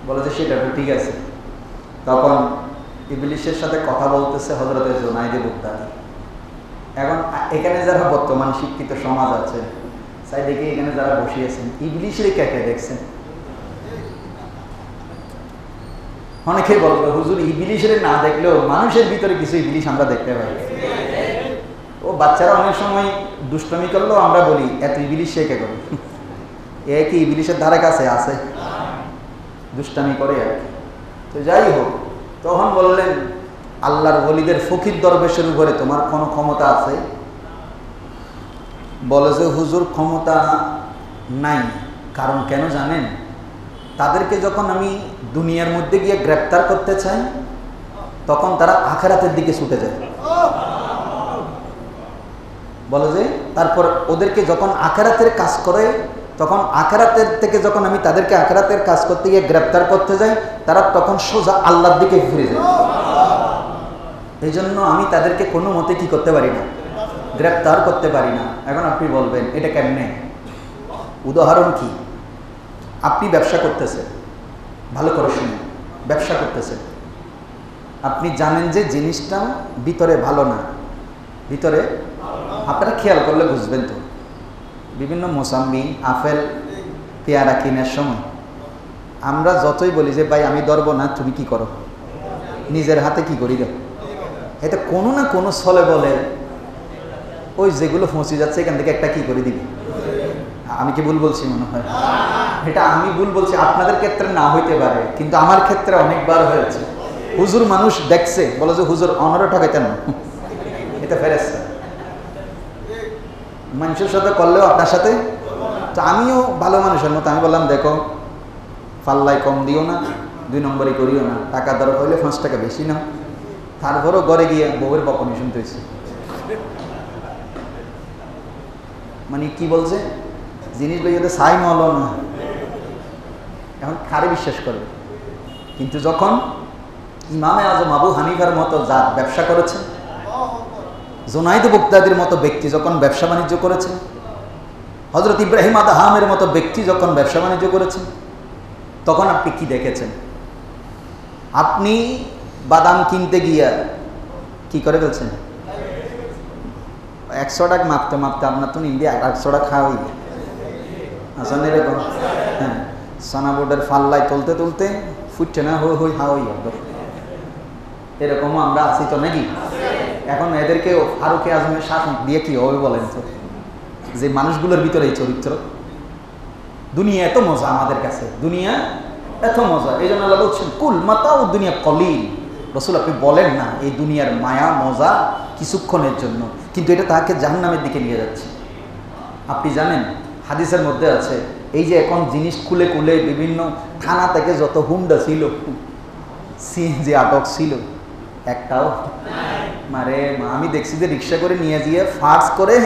বলে যে সেটা তো ঠিক আছে। তখন ইবলিসের সাথে কথা বলতেছে হযরত জুনাইদ বুগদাদি। এখন এখানে যারা বর্তমান শিক্ষিত সমাজ আছে, তাই দেখি এখানে যারা বসিয়েছেন, ইবলিসের কে দেখছেন? অনেকেই বলবে হুজুর ইবলিসের না দেখলেও মানুষের ভিতরে কিছু ইবলিস আমরা দেখতে পাই। ও বাচ্চারা অনেক সময় দুষ্টমি করলেও আমরা বলি এত ইবলিস সে কে করে? এ কি ইবলিসের ধারে কাছে আছে? দুষ্টামি করে আর কি। তো যাই হোক, তখন বললেন আল্লাহর ওলিদের ফকির দরবেশের উপরে তোমার কোনো ক্ষমতা আছে? বলে যে হুজুর ক্ষমতা নাই। কারণ কেন জানেন? তাদেরকে যখন আমি দুনিয়ার মধ্যে গিয়ে গ্রেপ্তার করতে চাই তখন তারা আখিরাতের দিকে ছুটে যায়। বলে যে তারপর ওদেরকে যখন আখিরাতের কাজ করে, তখন আখিরাতের থেকে যখন আমি তাদেরকে আখিরাতের কাজ করতে গিয়ে গ্রেপ্তার করতে যাই, তারা তখন সোজা আল্লাহর দিকে ফিরে যায়। এই জন্য আমি তাদেরকে কোনো মতে কি করতে পারি না, গ্রেপ্তার করতে পারি না। এখন আপনি বলবেন এটা কেমনে? উদাহরণ কি? আপনি ব্যবসা করতেছেন, ভালো করে শুনুন, ব্যবসা করতেছেন, আপনি জানেন যে জিনিসটা ভিতরে ভালো না, ভিতরে আপনারা খেয়াল করলে বুঝবেন। তো বিভিন্ন মোসাম্বি, আপেল, পেয়ারা কেনার সময় আমরা যতই বলি যে ভাই আমি ধরবো না, তুমি কি করো, নিজের হাতে কি করি দাও, এটা কোনো না কোনো ছলে বলে ওই যেগুলো ফসে যাচ্ছে এখান থেকে একটা কি করে দিবি। আমি কি ভুল বলছি মনে হয়? এটা আমি ভুল বলছি, আপনাদের ক্ষেত্রে না হইতে পারে, কিন্তু আমার ক্ষেত্রে অনেকবার হয়েছে। হুজুর মানুষ দেখছে, বলে যে হুজুর অনারও ঠকাইতেন না, এটা ফেরেশতা। মানুষের সাথে করলেও আপনার সাথে। তো আমিও ভালো মানুষের মতো আমি বললাম দেখো পাল্লায় কম দিও না, 2 নম্বরই করিও না, টাকা দরকার হইলে 5 টাকা বেশি নাও। তারপরও ঘরে গিয়ে বউয়ের বকনি শুনতে হয়েছে। মানে কি বলছে, জিনিস লইতে সাই মলো না, এখন কারে বিশ্বাস করবে? কিন্তু যখন ইমামে আজম আবু হানিফার মতো যার ব্যবসা করেছেন, জুনাইদ বুগদাদির মতো ব্যক্তি যখন ব্যবসা বাণিজ্য করেছেন, হযরত ইব্রাহিম আদহামের মতো ব্যক্তি যখন ব্যবসা বাণিজ্য করেছেন, তখন আপনি কি দেখেছেন? আপনি বাদাম কিনতে গিয়া কি করে ফেলছেন? 100 টাকা মাপতে মাপতে আপনার তো ইন্ডিয়া 100 টাকা খাওয়াই আসেন এরকম। হ্যাঁ, সানা বোর্ডের ফাল্লায় তুলতে তুলতে ফুটছে না, হই হই হাওয়াই হবে। এরকমও আমরা আছি তো নাকি? এখন এদেরকে ফারুক আজমের শাসন দিয়ে কি হবে বলেন তো? যে মানুষগুলোর ভিতরে এই চরিত্র, দুনিয়া এত মজা আমাদের কাছে, দুনিয়া এত মজা। এই জন্য আল্লাহ বলছেন কুল মাতা ও দুনিয়া কলিল। রসুল আপনি বলেন না এই দুনিয়ার মায়া মজা কিছুক্ষণের জন্য, কিন্তু এটা তাকে জাহান্নামের দিকে নিয়ে যাচ্ছে। আপনি জানেন হাদিসের মধ্যে আছে এই যে এখন জিনিস খুলে খুলে বিভিন্ন থানা থেকে যত হুন্ডা ছিল, সিএনজি আটক ছিল, একটাও মারে আমি দেখছি যে রিক্সা করে নিয়ে গিয়ে ফার্স করে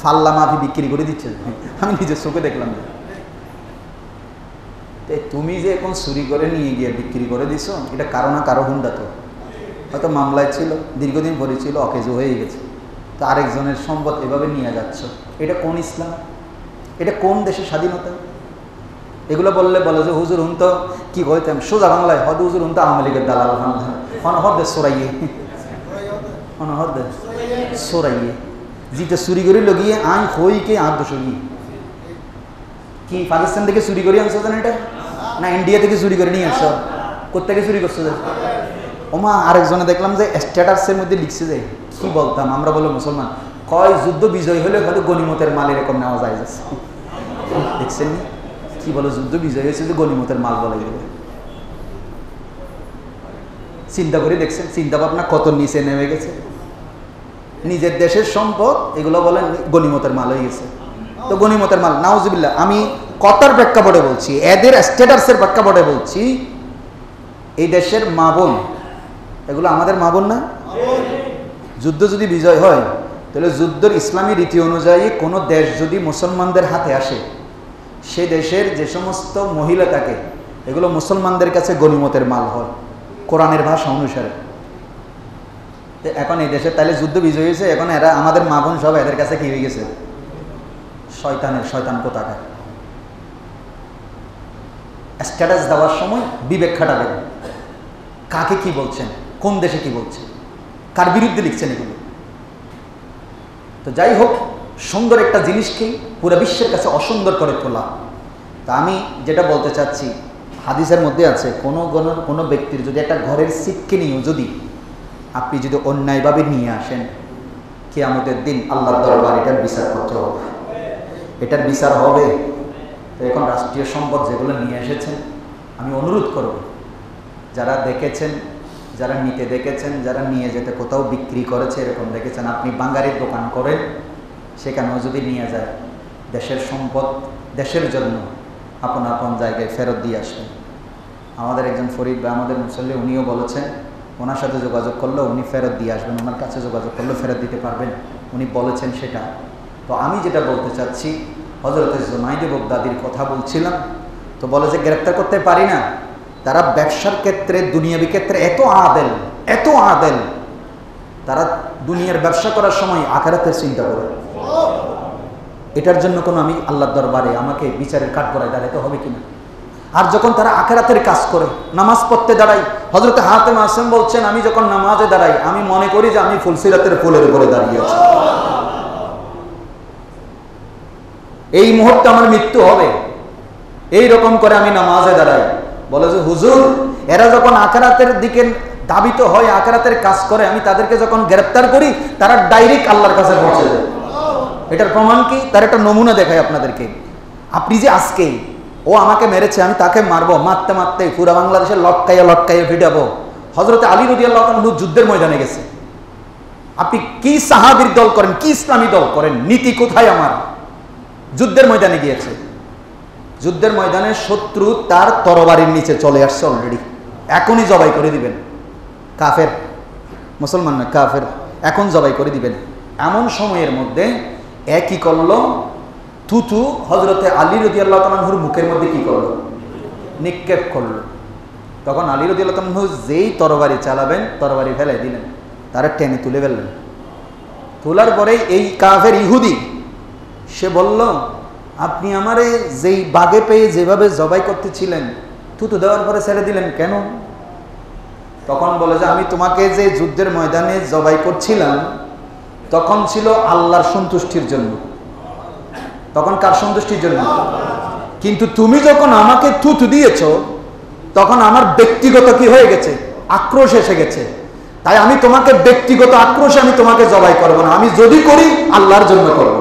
ফাল্লা মাফি বিক্রি করে দিচ্ছে। আমি নিজের চোখে দেখলাম। তুমি যে এখন চুরি করে নিয়ে গিয়ে বিক্রি করে দিছো, এটা কারো না কারো হুন্ডা, তো হয়তো মামলায় ছিল, দীর্ঘদিন ভরে ছিল, অকেজো হয়ে গেছে, তো আরেকজনের সম্পদ এভাবে নিয়ে যাচ্ছ। এটা কোন ইসলাম? এটা কোন দেশের স্বাধীনতা? এগুলো বললে বলে যে হুজুর হুন তো কি কইতাম সোজা বাংলায় হদ হুজুর হুন তো আওয়ামী লীগের দালাল হদে সরাইয়ে হদে সরাইয়ে জিতে চুরি করে লগিয়ে আইন হইকে আর দোষী কি পাকিস্তান থেকে চুরি করে আনছো জানেন? এটা না ইন্ডিয়া থেকে চুরি করে নিয়ে আসছো? কোথেকে চুরি করছো? ওমা আরেকজনে দেখলাম যে স্ট্যাটাসের মধ্যে লিখছে যে কি বলতাম আমরা বলো মুসলমান, কয় যুদ্ধ বিজয় হলে হয়তো গনিমতের মাল এরকম নেওয়া যায় যাচ্ছে। দেখছেন কি বলো, যুদ্ধ বিজয় হয়েছে যে গনিমতের মাল বলাই দেবে। চিন্তা করে দেখছেন চিন্তা ভাবনা কত নিচে নেমে গেছে। নিজের দেশের সম্পদ এগুলো বলেন গনিমতের মাল হয়ে গেছে। তো গনিমতের মাল নাউজুবিল্লাহ, আমি কথার প্রেক্ষাপটে বলছি, এদের স্ট্যাটাসের প্রেক্ষাপটে বলছি, এই দেশের মা বোন এগুলো আমাদের মা বোন না? যুদ্ধ যদি বিজয় হয় তাহলে যুদ্ধের ইসলামী রীতি অনুযায়ী কোনো দেশ যদি মুসলমানদের হাতে আসে, সে দেশের যে সমস্ত মহিলা থাকে এগুলো মুসলমানদের কাছে গনিমতের মাল হয় কোরআনের ভাষা অনুসারে। এখন এই দেশে তাহলে যুদ্ধ বিজয় হয়েছে, এখন এরা আমাদের মা বোন সব এদের কাছে কি হয়ে গেছে? শয়তান কোথাকার। স্ট্যাটাস দেওয়ার সময় বিবেক খাটাবেন, কাকে কি বলছেন, কোন দেশে কি বলছেন, কার বিরুদ্ধে লিখছেন এগুলো। তো যাই হোক, সুন্দর একটা জিনিসকেই পুরো বিশ্বের কাছে অসুন্দর করে তোলা। তা আমি যেটা বলতে চাচ্ছি, হাদিসের মধ্যে আছে কোনো ব্যক্তির যদি একটা ঘরের সিটকে নিয়েও যদি আপনি যদি অন্যায়ভাবে নিয়ে আসেন, কিয়ামতের দিন আল্লাহর দরবার এটার বিচার করতে হবে, এটার বিচার হবে। তো এখন রাষ্ট্রীয় সম্পদ যেগুলো নিয়ে এসেছেন, আমি অনুরোধ করব, যারা দেখেছেন, যারা নিতে দেখেছেন, যারা নিয়ে যেতে কোথাও বিক্রি করেছে এরকম দেখেছেন, আপনি বাঙালির দোকান করেন, সেখানেও যদি নিয়ে যায়, দেশের সম্পদ দেশের জন্য আপন আপন জায়গায় ফেরত দিয়ে আসবেন। আমাদের একজন ফরিদ বা আমাদের মুসল্লি উনিও বলেছেন, ওনার সাথে যোগাযোগ করলে উনি ফেরত দিয়ে আসবেন, ওনার কাছে যোগাযোগ করলে ফেরত দিতে পারবেন, উনি বলেছেন সেটা। তো আমি যেটা বলতে চাচ্ছি, হযরত জুনাইদ বাগদাদির কথা বলছিলাম, তো বলে যে গ্রেফতার করতে পারি না, তারা ব্যবসার ক্ষেত্রে দুনিয়াবি ক্ষেত্রে এত আদেল, তারা দুনিয়ার ব্যবসা করার সময় আখিরাতের চিন্তা করে। এটার জন্য কোনো আমি আল্লাহর দরবারে আমাকে বিচারের কাঠগড়ায় দাঁড়াতে হবে কিনা? আর যখন তারা আখিরাতের কাজ করে, নামাজ পড়তে দাঁড়াই, হযরত হাতেম আসেম বলছেন, আমি যখন নামাজে দাঁড়াই আমি মনে করি যে আমি ফুলসিরাতের ফুলের উপরে দাঁড়িয়ে আছি, এই মুহূর্তে আমার মৃত্যু হবে, এই রকম করে আমি নামাজে দাঁড়াই। বলে যে হুজুর, এরা যখন আখিরাতের দিকে ধাবিত হয়, আখিরাতের কাজ করে, আমি তাদেরকে যখন গ্রেফতার করি, তারা ডাইরেক্ট আল্লাহর কাছে পৌঁছে যায়। এটার প্রমাণ কি? তার একটা নমুনা দেখাই আপনাদেরকে। আপনি যে আজকে ও আমাকে মেরেছে, আমি তাকে মারবো, মারতে মারতে পুরা বাংলাদেশে লটকাইয়া ফিটাবো। হযরত আলী রাদিয়াল্লাহু তাআলা যুদ্ধের ময়দানে গেছে। আপনি কি সাহাবীর দল করেন, কি ইসলামী দল করেন, নীতি কোথায় আমার? যুদ্ধের ময়দানে গিয়েছে, যুদ্ধের ময়দানে শত্রু তার তরবারির নিচে চলে আসছে অলরেডি, এখনই জবাই করে দিবেন। কাফের, মুসলমান না, কাফের, এখন জবাই করে দিবেন। এমন সময়ের মধ্যে একই করলো, থুতু হযরতে আলী রাদিয়াল্লাহু তাআলা আনহুর মুখের মধ্যে কি করলো? নিক্ষেপ করলো। তখন আলী রাদিয়াল্লাহু তাআলা আনহু যেই তরবারি চালাবেন, তরবারি ফেলাই দিলেন, তারা টেনে তুলে ফেললেন। তোলার পরে এই কাফের ইহুদি সে বলল, আপনি আমারে যেই বাগে পেয়ে যেভাবে জবাই করতেছিলেন, থুতু দেওয়ার পরে ছেড়ে দিলেন কেন? তখন বলে যে আমি তোমাকে যে যুদ্ধের ময়দানে জবাই করছিলাম তখন ছিল আল্লাহর সন্তুষ্টির জন্য। তখন কার সন্তুষ্টির জন্য? কিন্তু তুমি যখন আমাকে থুতু দিয়েছ, তখন আমার ব্যক্তিগত কি হয়ে গেছে? আক্রোশ এসে গেছে। তাই আমি তোমাকে ব্যক্তিগত আক্রোশে আমি তোমাকে জবাই করব না, আমি যদি করি আল্লাহর জন্য করব।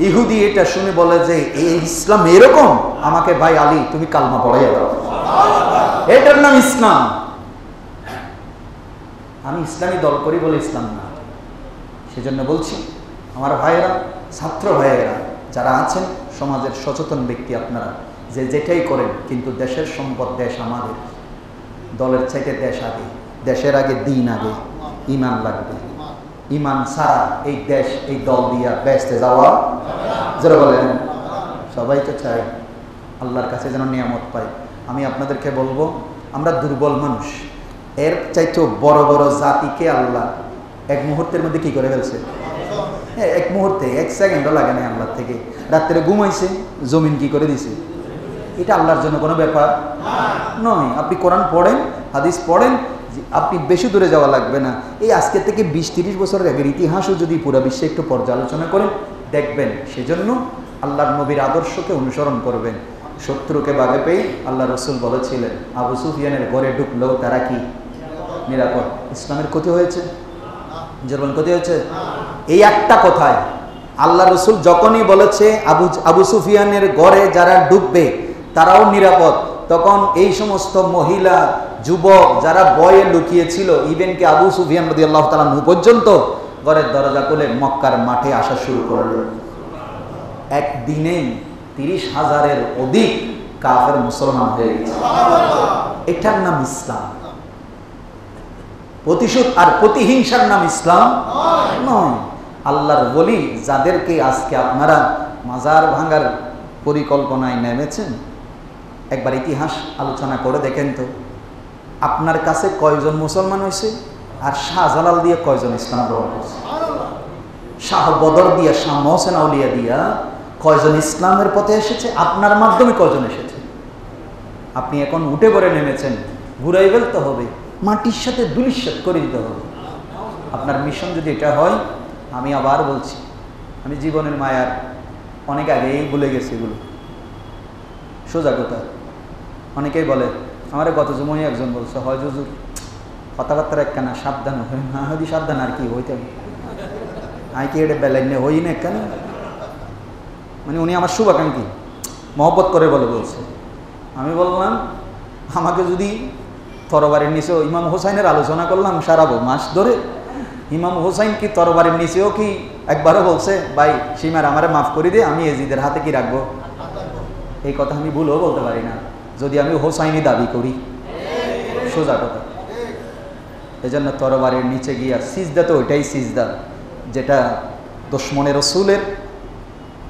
ইহুদি এটা শুনে বলে যে এই ইসলাম এরকম? আমাকে ভাই আলী তুমি কালমা পড়াইয়া দাও, এটার নাম ইসলাম। আমি ইসলামী দল করি বলে ইসলাম না। সেজন্য বলছি আমার ভাইয়েরা, ছাত্র ভাইয়েরা যারা আছেন, সমাজের সচেতন ব্যক্তি আপনারা, যে যেটাই করেন, কিন্তু দেশের সম্পদ, দেশ আমাদের, দলের চাইতে দেশ আগে, দেশের আগে দিন আগে, ঈমান লাগবে। ঈমান ছাড়া এই দেশ, এই দল দিয়া বেচতে যাওয়া যারা বলেন, সবাই তো চাই আল্লাহর কাছে যেন নিয়ামত পাই। আমি আপনাদেরকে বলবো, আমরা দুর্বল মানুষ, এর চাইতেও বড় বড় জাতিকে আল্লাহ এক মুহূর্তের মধ্যে কি করে ফেলছে? হ্যাঁ, এক মুহূর্তে, এক সেকেন্ডও লাগে না আল্লাহ থেকে। রাত্রে ঘুমাইছে, জমিন কি করে দিছে? এটা আল্লাহর জন্য কোনো ব্যাপার নয়। আপনি কোরআন পড়েন, হাদিস পড়েন, আপনি বেশি দূরে যাওয়া লাগবে না। এই আজকে থেকে 20-30 বছরের আগের ইতিহাসও যদি পুরো বিশ্বে একটু পর্যালোচনা করেন, দেখবেন। সেজন্য আল্লাহর নবীর আদর্শকে অনুসরণ করবেন। শত্রুকে বাগে পেয়ে আল্লাহ রসুল বলেছিলেন, আবু সুফিয়ানের ঘরে ঢুকলেও তারা কি নিরাপদ? ইসলামের ক্ষতি হয়েছে? যেমন ক্ষতি হয়েছে এই একটা কথায়। আল্লাহ রসুল যখনই বলেছে আবু সুফিয়ানের ঘরে যারা ঢুকবে তারাও নিরাপদ, তখন এই সমস্ত মহিলা যুবক যারা বয়ে লুকিয়েছিল, ইভেন কি আবু সুফিয়ান রাদিয়াল্লাহু তাআলা আনহু পর্যন্ত ঘরের দরজা খুলে মক্কার মাঠে আসা শুরু করলো। একদিনেই 30,000-এর অধিক কাফের মুসলমান হয়ে গেছে। এটার নাম ইসলাম। প্রতিশোধ আর প্রতিহিংসার নাম ইসলাম নয়। আল্লাহর ওলি যাদেরকে আজকে আপনারা মাজার ভাঙার পরিকল্পনায় নেমেছেন, একবার ইতিহাস আলোচনা করে দেখেন তো, আপনার কাছে কয়জন মুসলমান হয়েছে আর শাহজালাল দিয়ে কয়জন ইসলাম গ্রহণ করছে? শাহ বদর দিয়া, শাহ মহসেন আউলিয়া দিয়া কয়জন ইসলামের পথে এসেছে? আপনার মাধ্যমে কয়জন এসেছে? আপনি এখন উঠে পড়ে নেমেছেন, ঘুরাই ফেলতে হবে, মাটির সাথে দুলিশ্বাত করে দিতে হবে। আপনার মিশন যদি এটা হয়, আমি আবার বলছি, আমি জীবনের মায়ার অনেক আগেই ভুলে গেছি এগুলো, সোজা কথা। অনেকেই বলে, আমার গত জুমই একজন বলছে, হয় হুজুর কথাবার্তার একখানা সাবধান হয় না, হয়তো সাবধান আর কি হইতে আই কি এটা বেলাইনে হই না কেন, মানে উনি আমার শুভাকাঙ্ক্ষী, মহব্বত করে বলছে। আমি বললাম, আমাকে যদি তরবারির নিচেও ইমাম হোসাইনের আলোচনা করলাম সারা মাস ধরে, ইমাম হোসাইন কি তরবারির নিচেও কি একবারও বলছে ভাই সীমার আমারে মাফ করে দে, আমি এজিদের হাতে কি রাখবো? এই কথা আমি ভুলও বলতে পারি না যদি আমি হোসাইনি দাবি করি, সোজা কথা। এই জন্য তরবারির নিচে গিয়া সিজদা তো ওইটাই সিজদা যেটা দুশমনে রসুলের,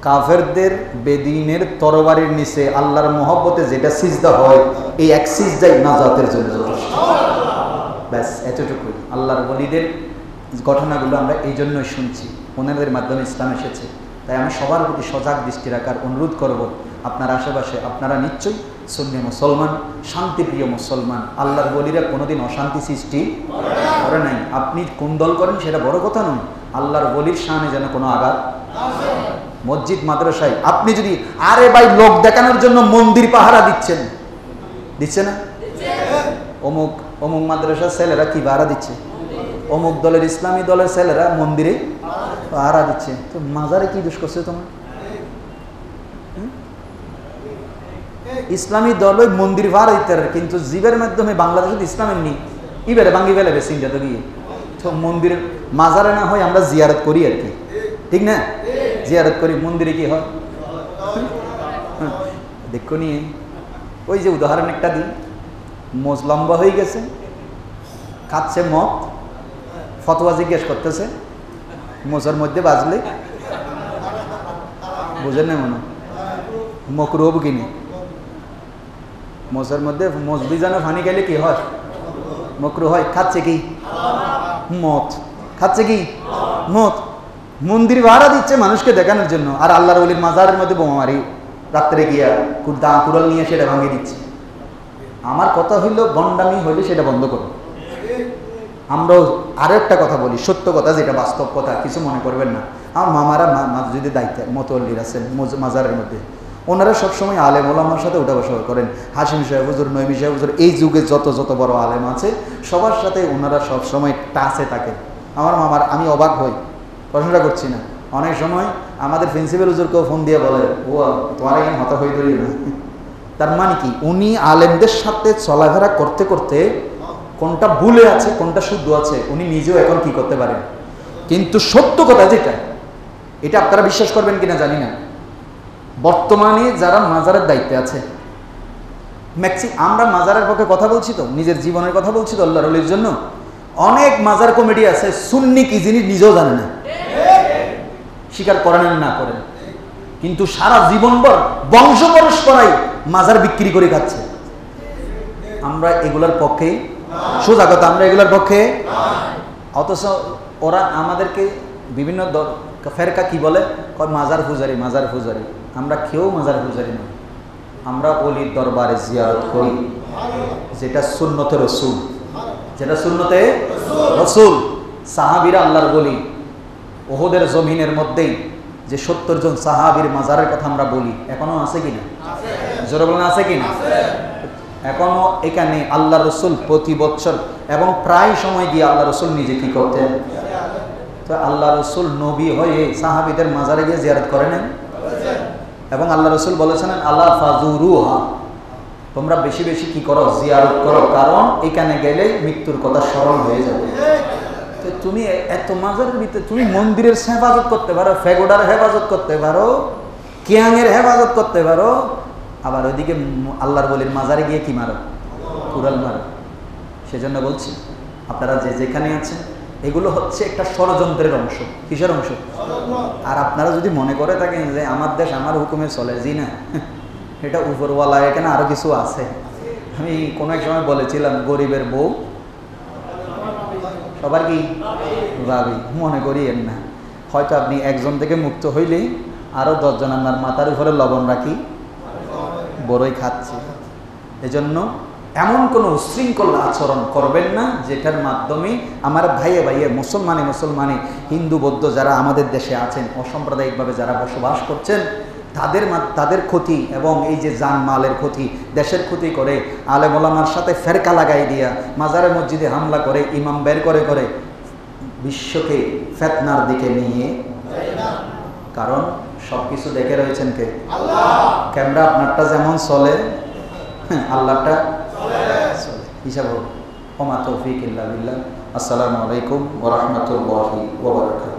কাফেরদের, বেদিনের তরবারির নিচে আল্লাহর মহব্বতে যেটা সিজদা হয়, এই এক সিজদাই নাজাতের জন্য যথেষ্ট। ব্যাস এতটুকুই। আল্লাহর ওলিদের ঘটনাগুলো আমরা এই জন্যই শুনছি, ওনাদের মাধ্যমে ইসলাম এসেছে। তাই আমি সবার প্রতি সজাগ দৃষ্টি রাখার অনুরোধ করব। আপনার আশেপাশে আপনারা নিশ্চয়ই সুন্নি মুসলমান, শান্তিপ্রিয় মুসলমান। আল্লাহর ওলিরা কোনোদিন অশান্তি সৃষ্টি করে নাই। আপনি কোন দল করেন সেটা বড় কথা নয়, আল্লাহর ওলির শানে যেন কোনো আঘাত। মসজিদ মাদ্রাসায় আপনি যদি, আরে ভাই লোক দেখানোর জন্য মন্দির পাহারা দিচ্ছেন, দিচ্ছে না? অমুক অমুক মাদ্রাসার ছেলেরা কি পাহারা দিচ্ছে, অমুক দলের ইসলামী দলের ছেলেরা মন্দিরে পাহারা দিচ্ছে, তো মাজারে কি দোষ করছে তোমার? ইসলামী দল ওই মন্দির পাহারা দিতে, কিন্তু জীবের মাধ্যমে বাংলাদেশে ইসলামের নেই, ইবারে ভাঙ্গি ফেলে বেশি তো গিয়ে, তো মন্দিরের মাজারে না হয় আমরা জিয়ারত করি আর কি, ঠিক না? জিয়ারত করি, মন্দিরে কি হয় দেখো নিয়ে। ওই যে উদাহরণ একটা দিই, মোজ লম্বা হয়ে গেছে, খাচ্ছে মদ, ফতোয়া জিজ্ঞেস করতেছে, মোজের মধ্যে বাজলে বুঝেন না মনে মকরু হবো কিনি, মোজের মধ্যে মোজ বিজানো ফানি গেলে কি হয়? মকরু হয়। খাচ্ছে কি? মদ। খাচ্ছে কি? মদ। মন্দির ভাড়া দিচ্ছে মানুষকে দেখানোর জন্য, আর আল্লাহর ওলির মাজারের মধ্যে বোমা মারি রাত্রে গিয়া কুড়াল নিয়ে সেটা ভাঙিয়ে দিচ্ছে। আমার কথা হইল, বন্ডামি হইলে সেটা বন্ধ করো। আমরাও আরো একটা কথা বলি, সত্য কথা, যেটা বাস্তব কথা, কিছু মনে করবেন না। আমার মামারা মসজিদে দায়িত্ব মতোয়াল্লির আছেন মাজারের মধ্যে, ওনারা সবসময় আলেম ওলামার সাথে উঠা বসা করেন। হাশিম সাহেব হুজুর, নইমি সাহেব হুজুর, এই যুগে যত যত বড় আলেম আছে সবার সাথে ওনারা সবসময় টাচে থাকেন। আমার মামার, আমি অবাক হই, প্রশংসা করছি না, অনেক সময় আমাদের প্রিন্সিপাল হুজুরকেও ফোন দিয়ে বলে, ও তোমার এখানে হতা হয়ে ধরি না। তার মানে কি, উনি আলেমদের সাথে চলাফেরা করতে করতে কোনটা ভুলে আছে কোনটা শুদ্ধ আছে উনি নিজেও এখন কি করতে পারেন। কিন্তু সত্য কথা যেটা, এটা আপনারা বিশ্বাস করবেন কিনা জানি না, বর্তমানে যারা মাজারের দায়িত্বে আছে, আমরা মাজারের পক্ষে কথা বলছি তো, নিজের জীবনের কথা বলছি তো আল্লাহর ওলির জন্য, অনেক মাজার কমিটি আছে সুন্নি কি জিনিস নিজেও জানে না, স্বীকার করেন না করেন, কিন্তু সারা জীবনভর বংশ পরস্পরাই মাজার বিক্রি করে খাচ্ছে। আমরা এগুলার পক্ষে, সোজা কথা, আমরা এগুলার পক্ষে। অথচ ওরা আমাদেরকে বিভিন্ন ফেরকা কি বলে, মাজার পূজারি, মাজার পূজারি। আমরা কেউ মাজার পূজারি নয়, আমরা ওলির দরবারে জিয়ারত করি, যেটা সুন্নতে রসুল, যেটা সুন্নতে রসুল। সাহাবীরা আল্লাহর বলি, ওহদের জমিনের মধ্যেই যে 70 জন সাহাবীর মাজারের কথা আমরা বলি, এখনো আছে কিনা? জোরে বলেন, আছে কিনা? এখনো এখানে আল্লাহ রসুল প্রতি বছর এবং প্রায় সময় গিয়ে আল্লাহ রসুল নিজে কি করতেন? তো আল্লাহ রসুল নবী হয়ে সাহাবীদের মাজারে গিয়ে জিয়ারত করে নেন, এবং আল্লাহ রসুল বলেছেন আল্লাহ ফাজুরুহা, তোমরা বেশি বেশি কি করো, জিয়ারত করো, কারণ এখানে গেলে মৃত্যুর কথা স্মরণ হয়ে যাবে। তো তুমি এত মাজারের ভিতরে তুমি মন্দিরের হেফাজত করতে পারো, ফেগোডার হেফাজত করতে পারো, কিয়াংয়ের হেফাজত করতে পারো, আবার ওইদিকে আল্লাহর বলির মাজারে গিয়ে কি মারো, কুড়াল মারো। সেজন্য বলছি আপনারা যে যেখানে আছেন এগুলো হচ্ছে একটা ষড়যন্ত্রের অংশ। কিসের অংশ? আর আপনারা যদি মনে করে থাকেন যে আমার দেশ আমার হুকুমে চলে, জি না, এটা উপরওয়ালা, এখানে আরো কিছু আছে। আমি কোনো এক সময় বলেছিলাম গরিবের বউ সবার কি ভাবি, মনে করিয়েন না। হয়তো আপনি একজন থেকে মুক্ত হইলেই আরো 10 জন আপনার মাথার উপরে লবণ রাখি বড়ই খাচ্ছে। এজন্য এমন কোনো উশৃঙ্খল আচরণ করবেন না যেটার মাধ্যমে আমার ভাইয়ে ভাইয়ে মুসলমানে হিন্দু বৌদ্ধ যারা আমাদের দেশে আছেন, অসাম্প্রদায়িকভাবে যারা বসবাস করছেন, তাদের ক্ষতি এবং এই যে জানমালের ক্ষতি, দেশের ক্ষতি করে আলেম ওলামার সাথে ফেরকা লাগাই দিয়া মাজারে মসজিদে হামলা করে ইমাম বের করে করে বিশ্বকে ফিতনার দিকে নিয়ে, কারণ সবকিছু দেখে রয়েছেন কে? আল্লাহ। ক্যামেরা আপনারটা যেমন চলে, আল্লাহটা চলে। হিসাব ওমা তৌফিক ইল্লা বিল্লাহ। আসসালামু আলাইকুম ওয়া রাহমাতুল্লাহি ওয়া বারাকাতুহু।